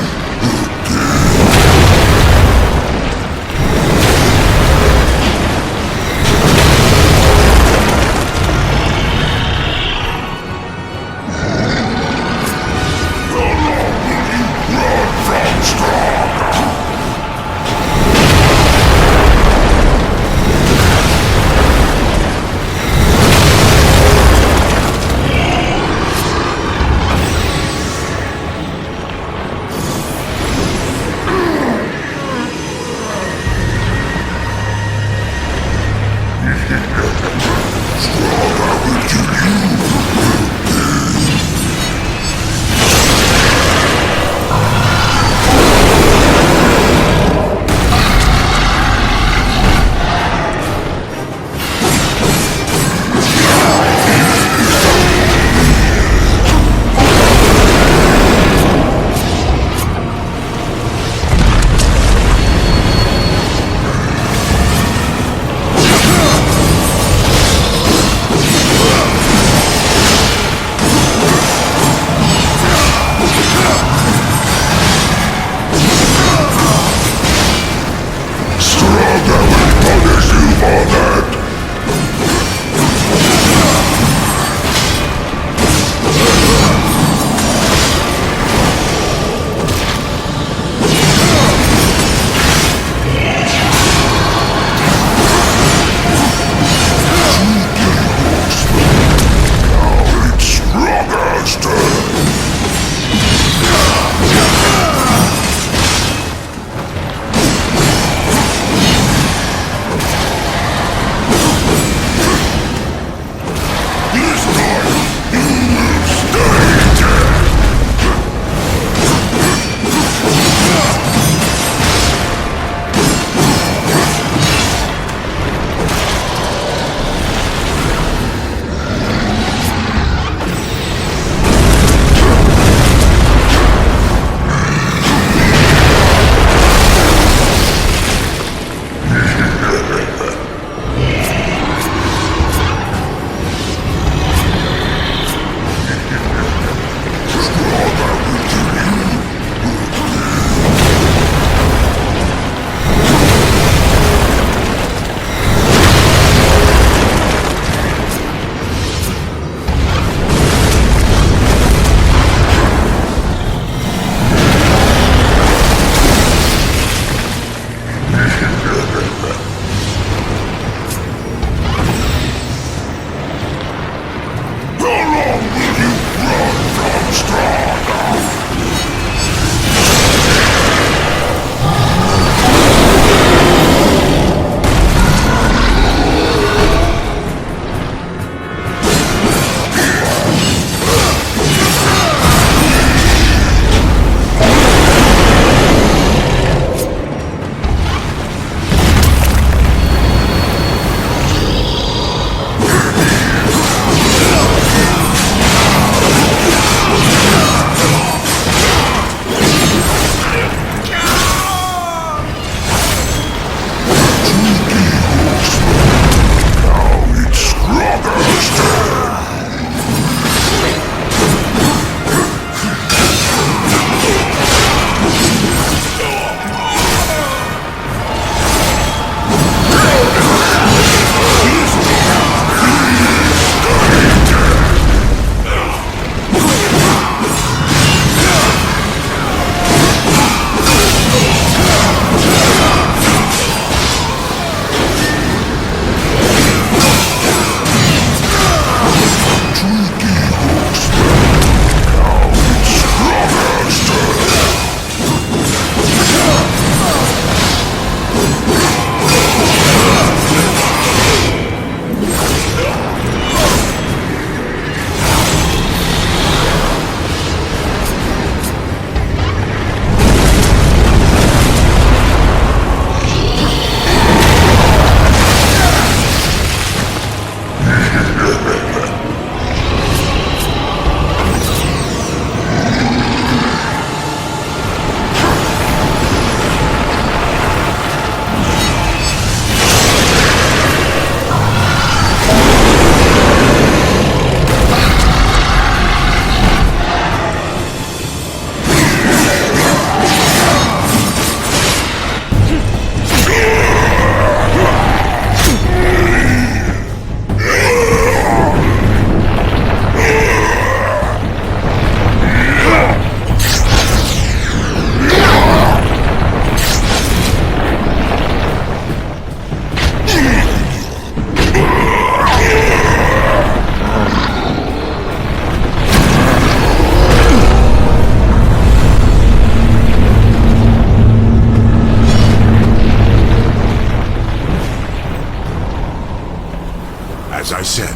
I said,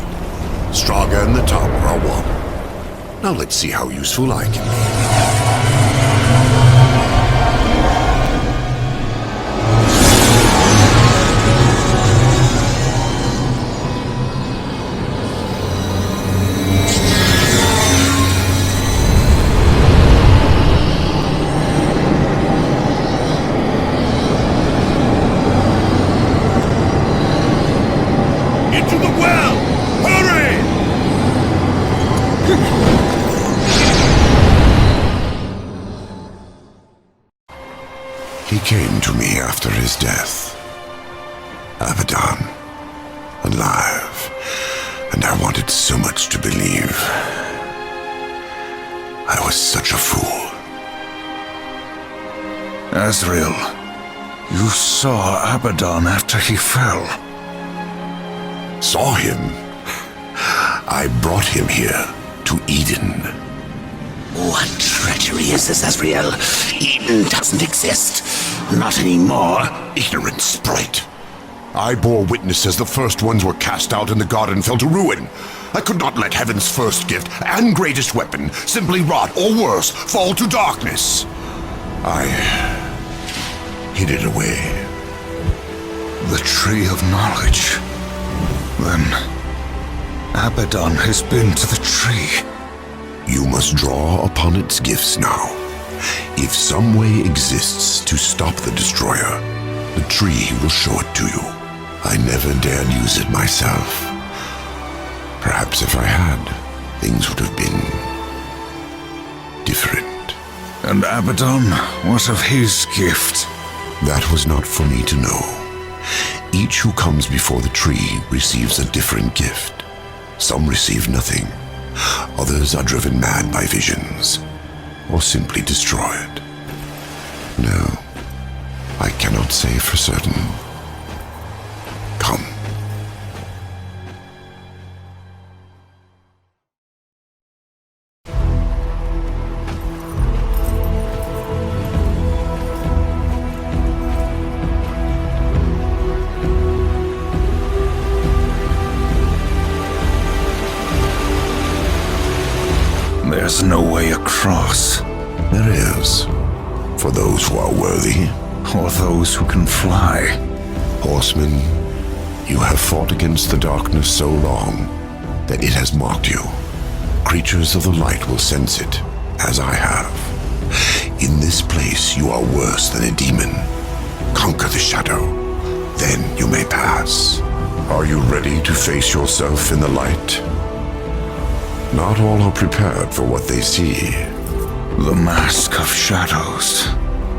Straga and the tower are one. Now let's see how useful I can be. Into the well! Hurry! He came to me after his death. Abaddon. Alive. And I wanted so much to believe. I was such a fool. Azrael, you saw Abaddon after he fell. Saw him? I brought him here, to Eden. What treachery is this, Azrael? Eden doesn't exist. Not anymore. Ignorant sprite. I bore witness as the first ones were cast out and the garden fell to ruin. I could not let heaven's first gift and greatest weapon simply rot, or worse, fall to darkness. I hid it away. The Tree of Knowledge. Then, Abaddon has been to the tree. You must draw upon its gifts now. If some way exists to stop the Destroyer, the tree will show it to you. I never dared use it myself. Perhaps if I had, things would have been different. And Abaddon, what of his gift? That was not for me to know. Each who comes before the tree receives a different gift. Some receive nothing. Others are driven mad by visions, or simply destroyed. No, I cannot say for certain. Come. There's no way across. There is, for those who are worthy. Or those who can fly. Horseman, you have fought against the darkness so long that it has marked you. Creatures of the light will sense it, as I have. In this place you are worse than a demon. Conquer the shadow, then you may pass. Are you ready to face yourself in the light? Not all are prepared for what they see. The Mask of Shadows.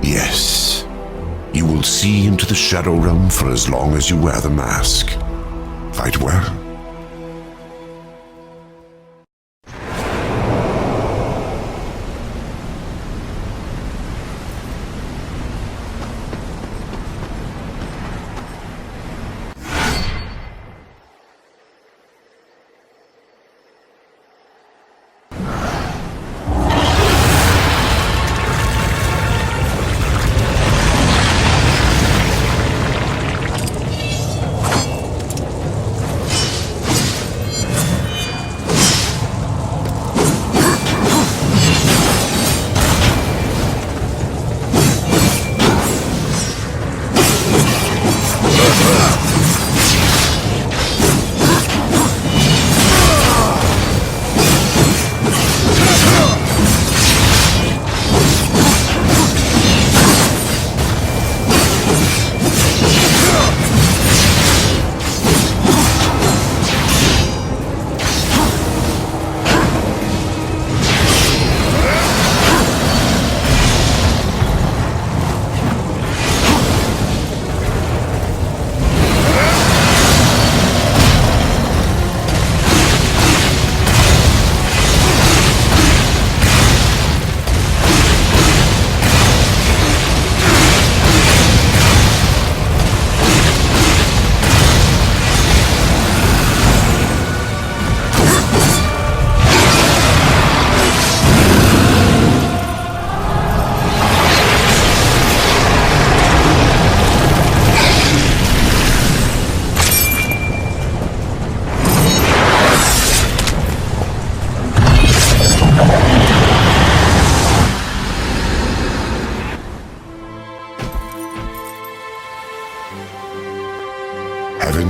Yes. You will see into the Shadow Realm for as long as you wear the mask. Fight well.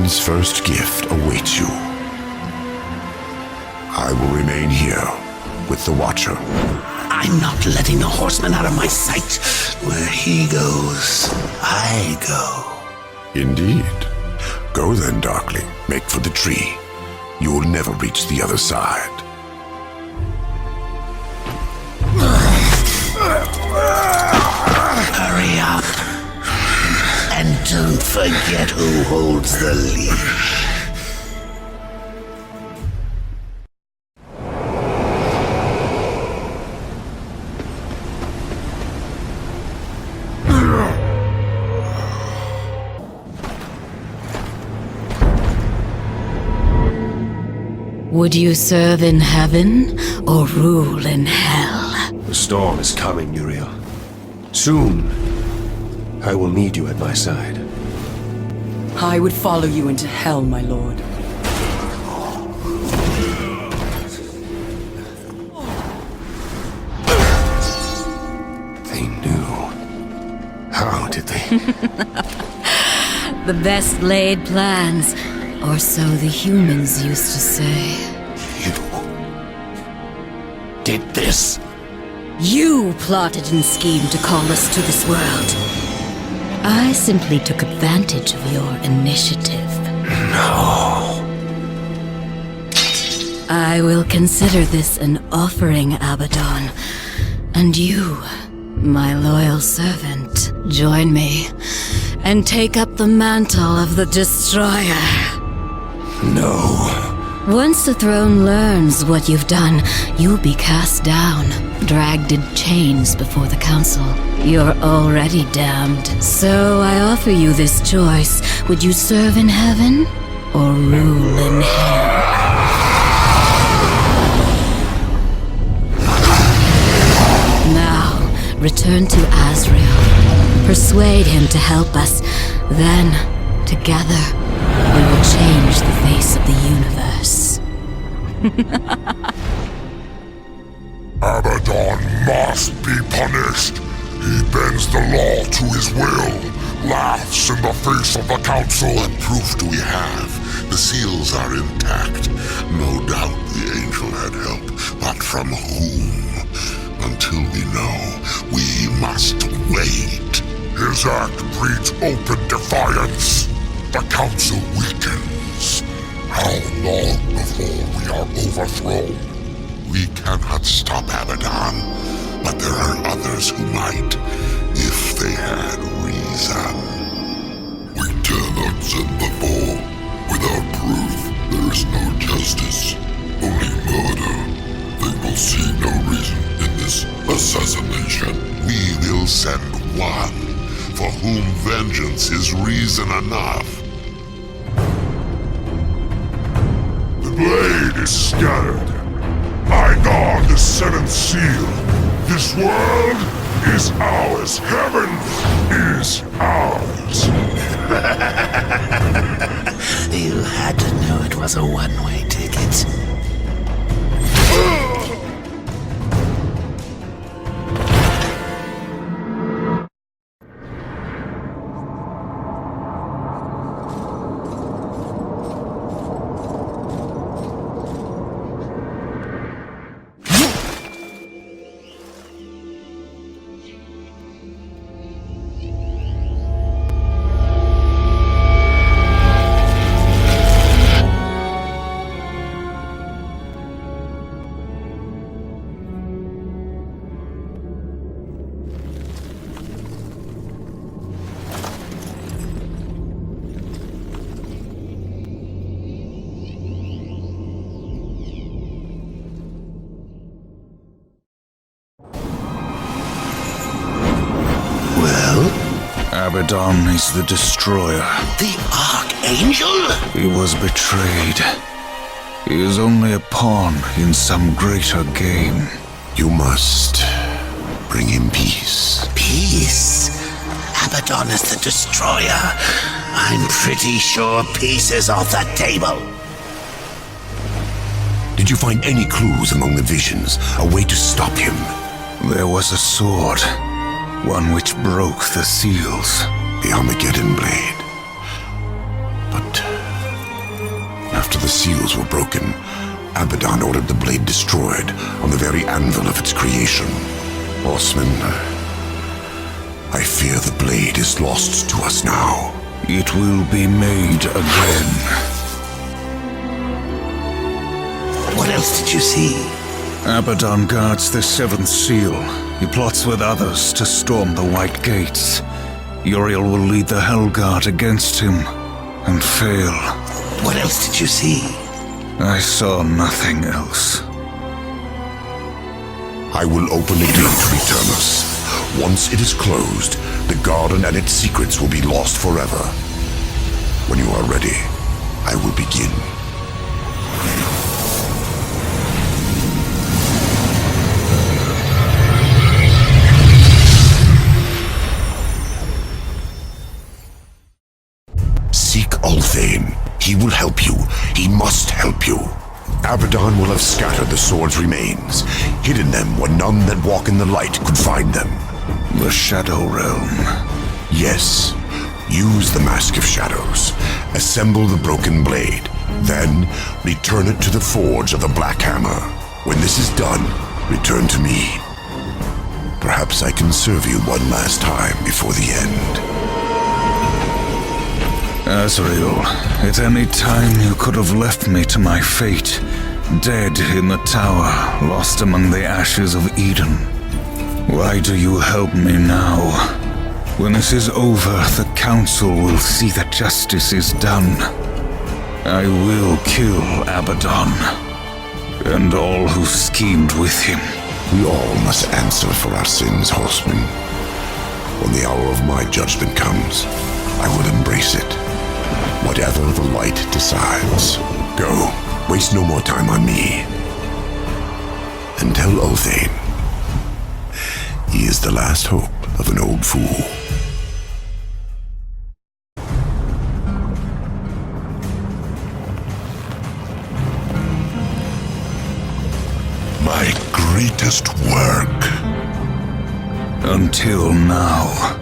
Heaven's first gift awaits you. I will remain here with the Watcher. I'm not letting the Horseman out of my sight. Where he goes, I go. Indeed. Go then, Darkling. Make for the tree. You will never reach the other side. Hurry up. And don't forget who holds the leash. Would you serve in heaven or rule in hell? The storm is coming, Uriel. Soon, I will need you at my side. I would follow you into hell, my lord. They knew. How did they? The best laid plans, or so the humans used to say. You did this? You plotted and schemed to call us to this world. I simply took advantage of your initiative. No. I will consider this an offering, Abaddon. And you, my loyal servant, join me and take up the mantle of the Destroyer. No. Once the throne learns what you've done, you'll be cast down, dragged in chains before the council. You're already damned, so I offer you this choice. Would you serve in heaven or rule in hell? Now, return to Azrael. Persuade him to help us. Then, together, we will change the face of the universe. Abaddon must be punished. He bends the law to his will, laughs in the face of the council. What proof do we have? The seals are intact. No doubt the angel had help, but from whom? Until we know, we must wait. His act breeds open defiance. The council weakens. How long before we are overthrown? We cannot stop Abaddon, but there are others who might, if they had reason. We cannot send the ball. Without proof, there is no justice, only murder. They will see no reason in this assassination. We will send one, for whom vengeance is reason enough. The blade is scattered. I guard the seventh seal. This world is ours. Heaven is ours. You had to know it was a one-way ticket. Abaddon is the Destroyer. The Archangel? He was betrayed. He is only a pawn in some greater game. You must bring him peace. Peace? Abaddon is the Destroyer. I'm pretty sure peace is off the table. Did you find any clues among the visions? A way to stop him? There was a sword. One which broke the seals. The Armageddon blade. But after the seals were broken, Abaddon ordered the blade destroyed on the very anvil of its creation. Horseman, I fear the blade is lost to us now. It will be made again. What else did you see? Abaddon guards the seventh seal. He plots with others to storm the White Gates. Uriel will lead the Hellguard against him and fail. What else did you see? I saw nothing else. I will open a gate, Returnus. Once it is closed, the garden and its secrets will be lost forever. When you are ready, I will begin. Seek Ulthane. He will help you. He must help you. Abaddon will have scattered the sword's remains, hidden them where none that walk in the light could find them. The Shadow Realm. Yes. Use the Mask of Shadows. Assemble the broken blade. Then, return it to the forge of the Black Hammer. When this is done, return to me. Perhaps I can serve you one last time before the end. Azrael, at any time you could have left me to my fate. Dead in the tower, lost among the ashes of Eden. Why do you help me now? When this is over, the Council will see that justice is done. I will kill Abaddon, and all who schemed with him. We all must answer for our sins, Horseman. When the hour of my judgment comes, I will embrace it. Whatever the light decides. Go. Waste no more time on me. And tell Ulthane he is the last hope of an old fool. My greatest work. Until now.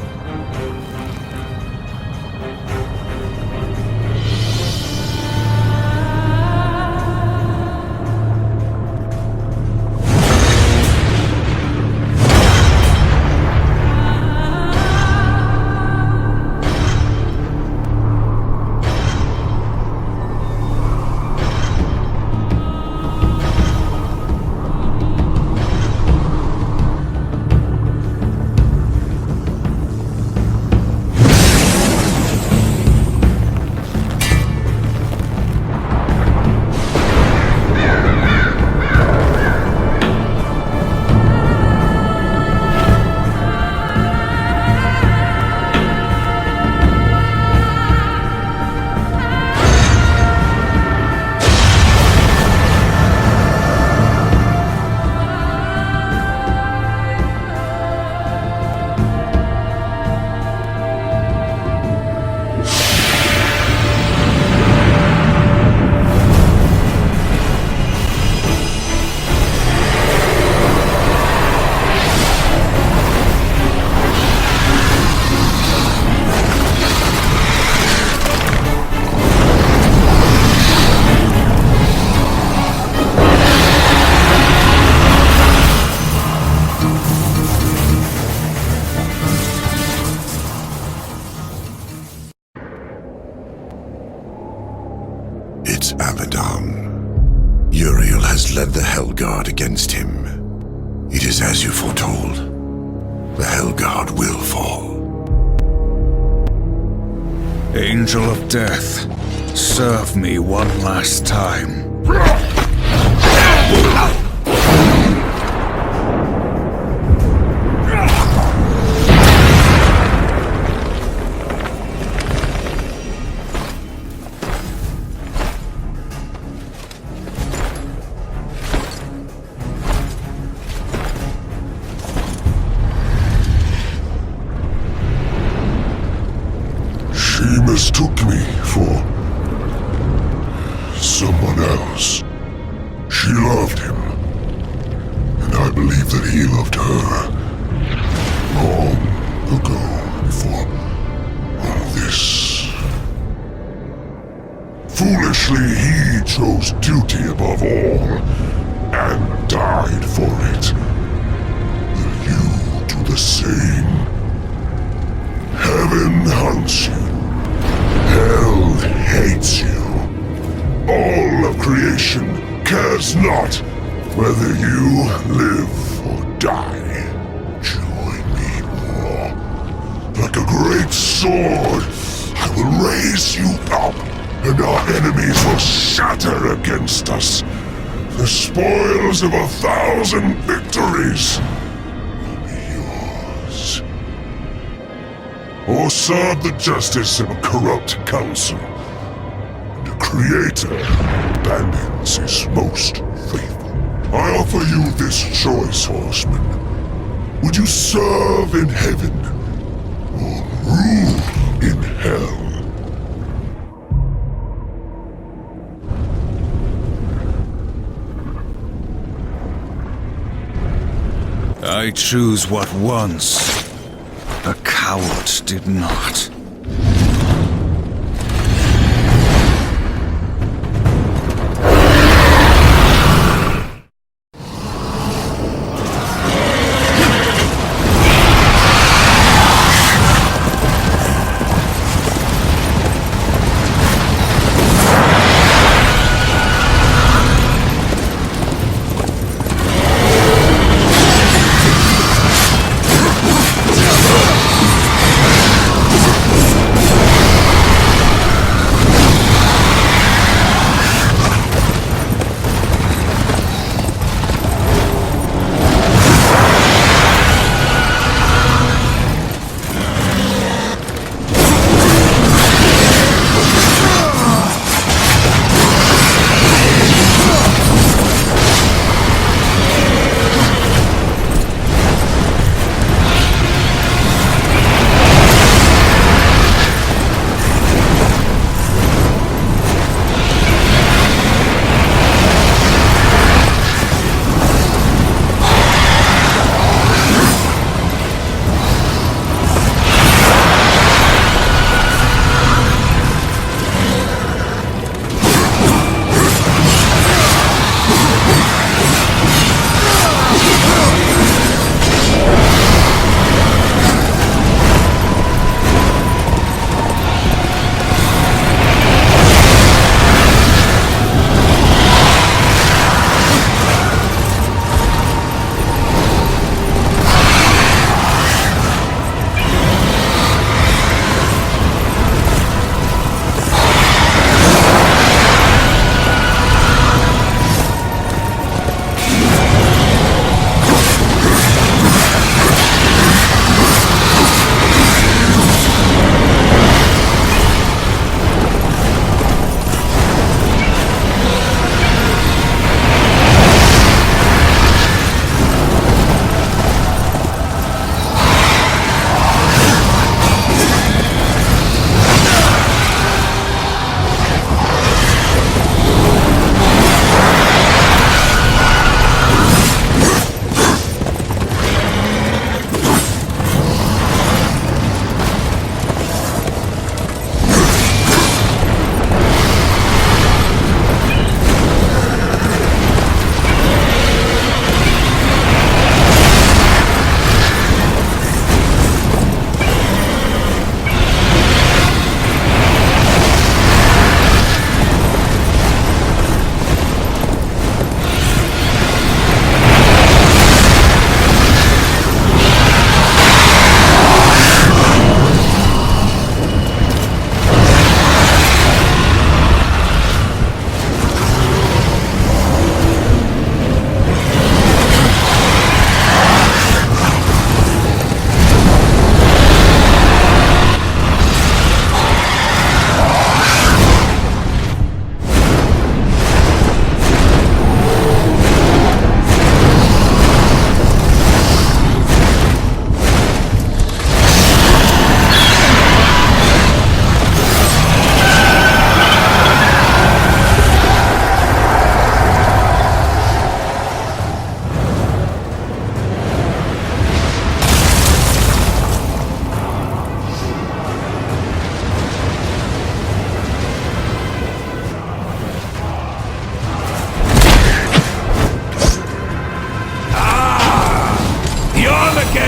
It's Abaddon. Uriel has led the Hellguard against him. It is as you foretold. The Hellguard will fall. Angel of Death, serve me one last time. She mistook me for someone else. She loved him, and I believe that he loved her. Long ago, before all this. Foolishly, he duty above all, and died for it. Will you do the same? Heaven hunts you. Hell hates you. All of creation cares not whether you live or die. Join me, more. Like a great sword, I will raise you up, and our enemies will shatter against us. The spoils of 1,000 victories will be yours. Or serve the justice of a corrupt council. And a creator abandons his most faithful. I offer you this choice, Horseman. Would you serve in heaven, or rule in hell? I choose what once the coward did not.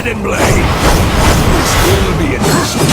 wedding blade! This will be interesting.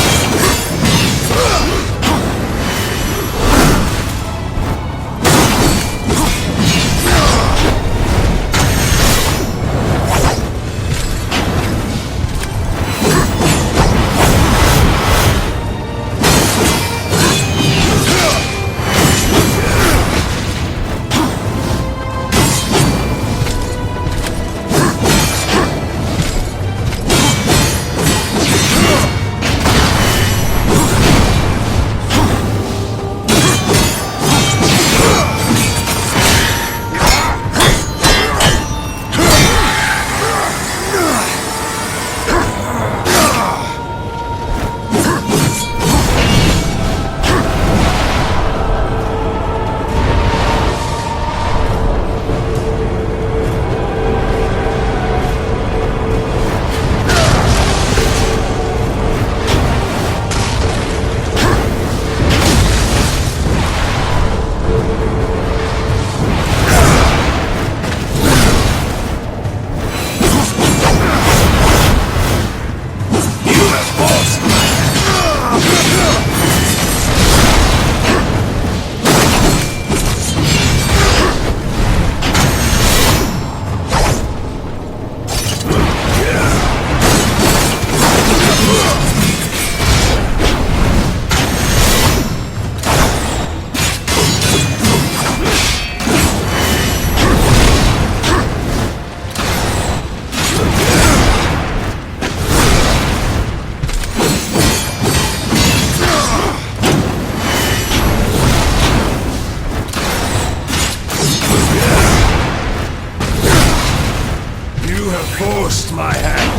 Forced my hand.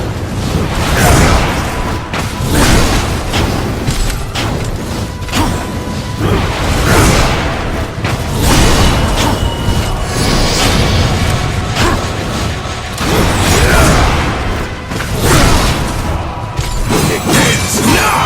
It ends now.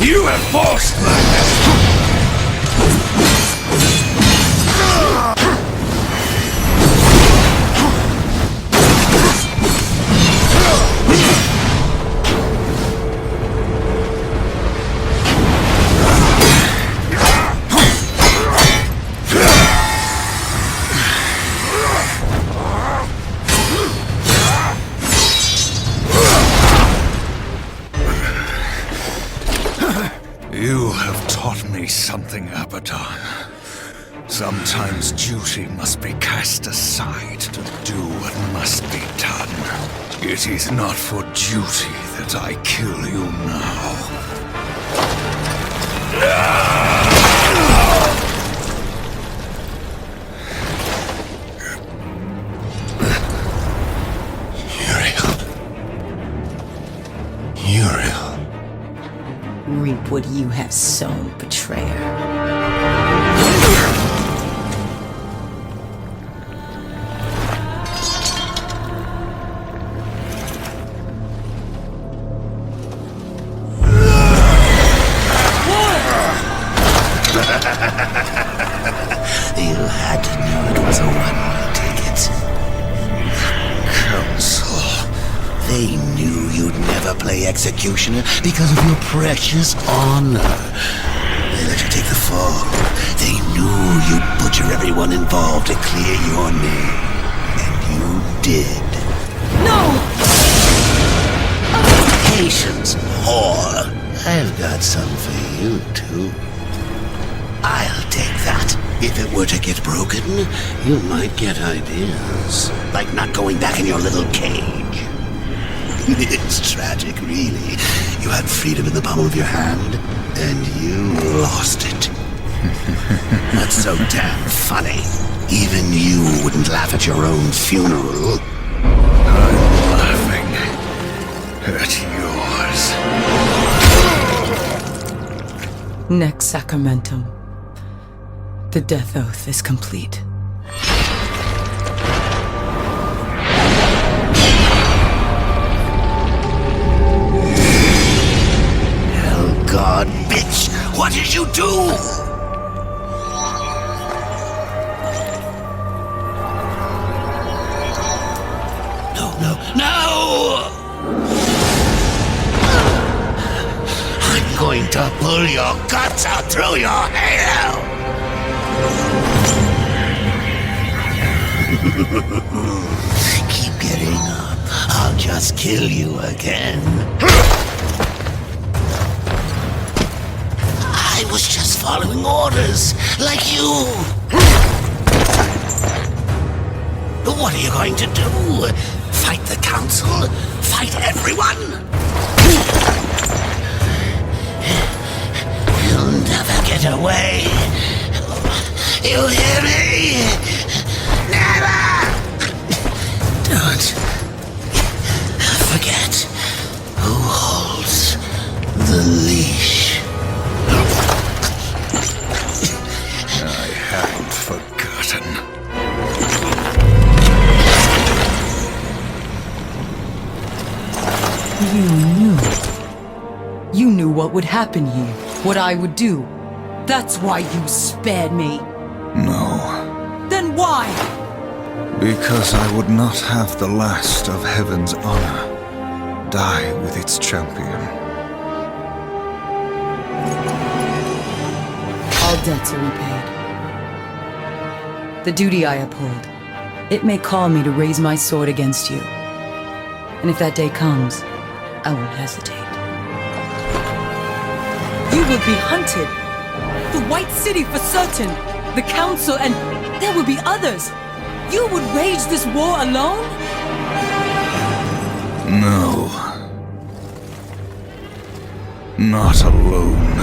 You have forced my hand. You have taught me something, Abaddon. Sometimes duty must be cast aside to do what must be done. It is not for duty that I kill you now. Uriel. Reap what you have sown, betrayer. knew you'd never play executioner because of your precious honor. They let you take the fall. They knew you'd butcher everyone involved to clear your name. And you did. No! Patience, whore. I've got some for you, too. I'll take that. If it were to get broken, you might get ideas. Like not going back in your little cage. It's tragic, really. You had freedom in the palm of your hand, and you lost it. That's so damn funny. Even you wouldn't laugh at your own funeral. I'm laughing at yours. Next sacramentum. The death oath is complete. Hell God, bitch! What did you do? No! I'm going to pull your guts out through your hair! Keep getting up. I'll just kill you again. I was just following orders, like you. What are you going to do? Fight the council? Fight everyone? You'll never get away. You hear me? Never! Don't forget who holds the leash. I haven't forgotten. You knew what would happen here, what I would do. That's why you spared me. No. Then why? Because I would not have the last of heaven's honor die with its champion. All debts are repaid. The duty I uphold, it may call me to raise my sword against you. And if that day comes, I won't hesitate. You will be hunted. The White City for certain. The Council, and there will be others. You would wage this war alone? No. Not alone.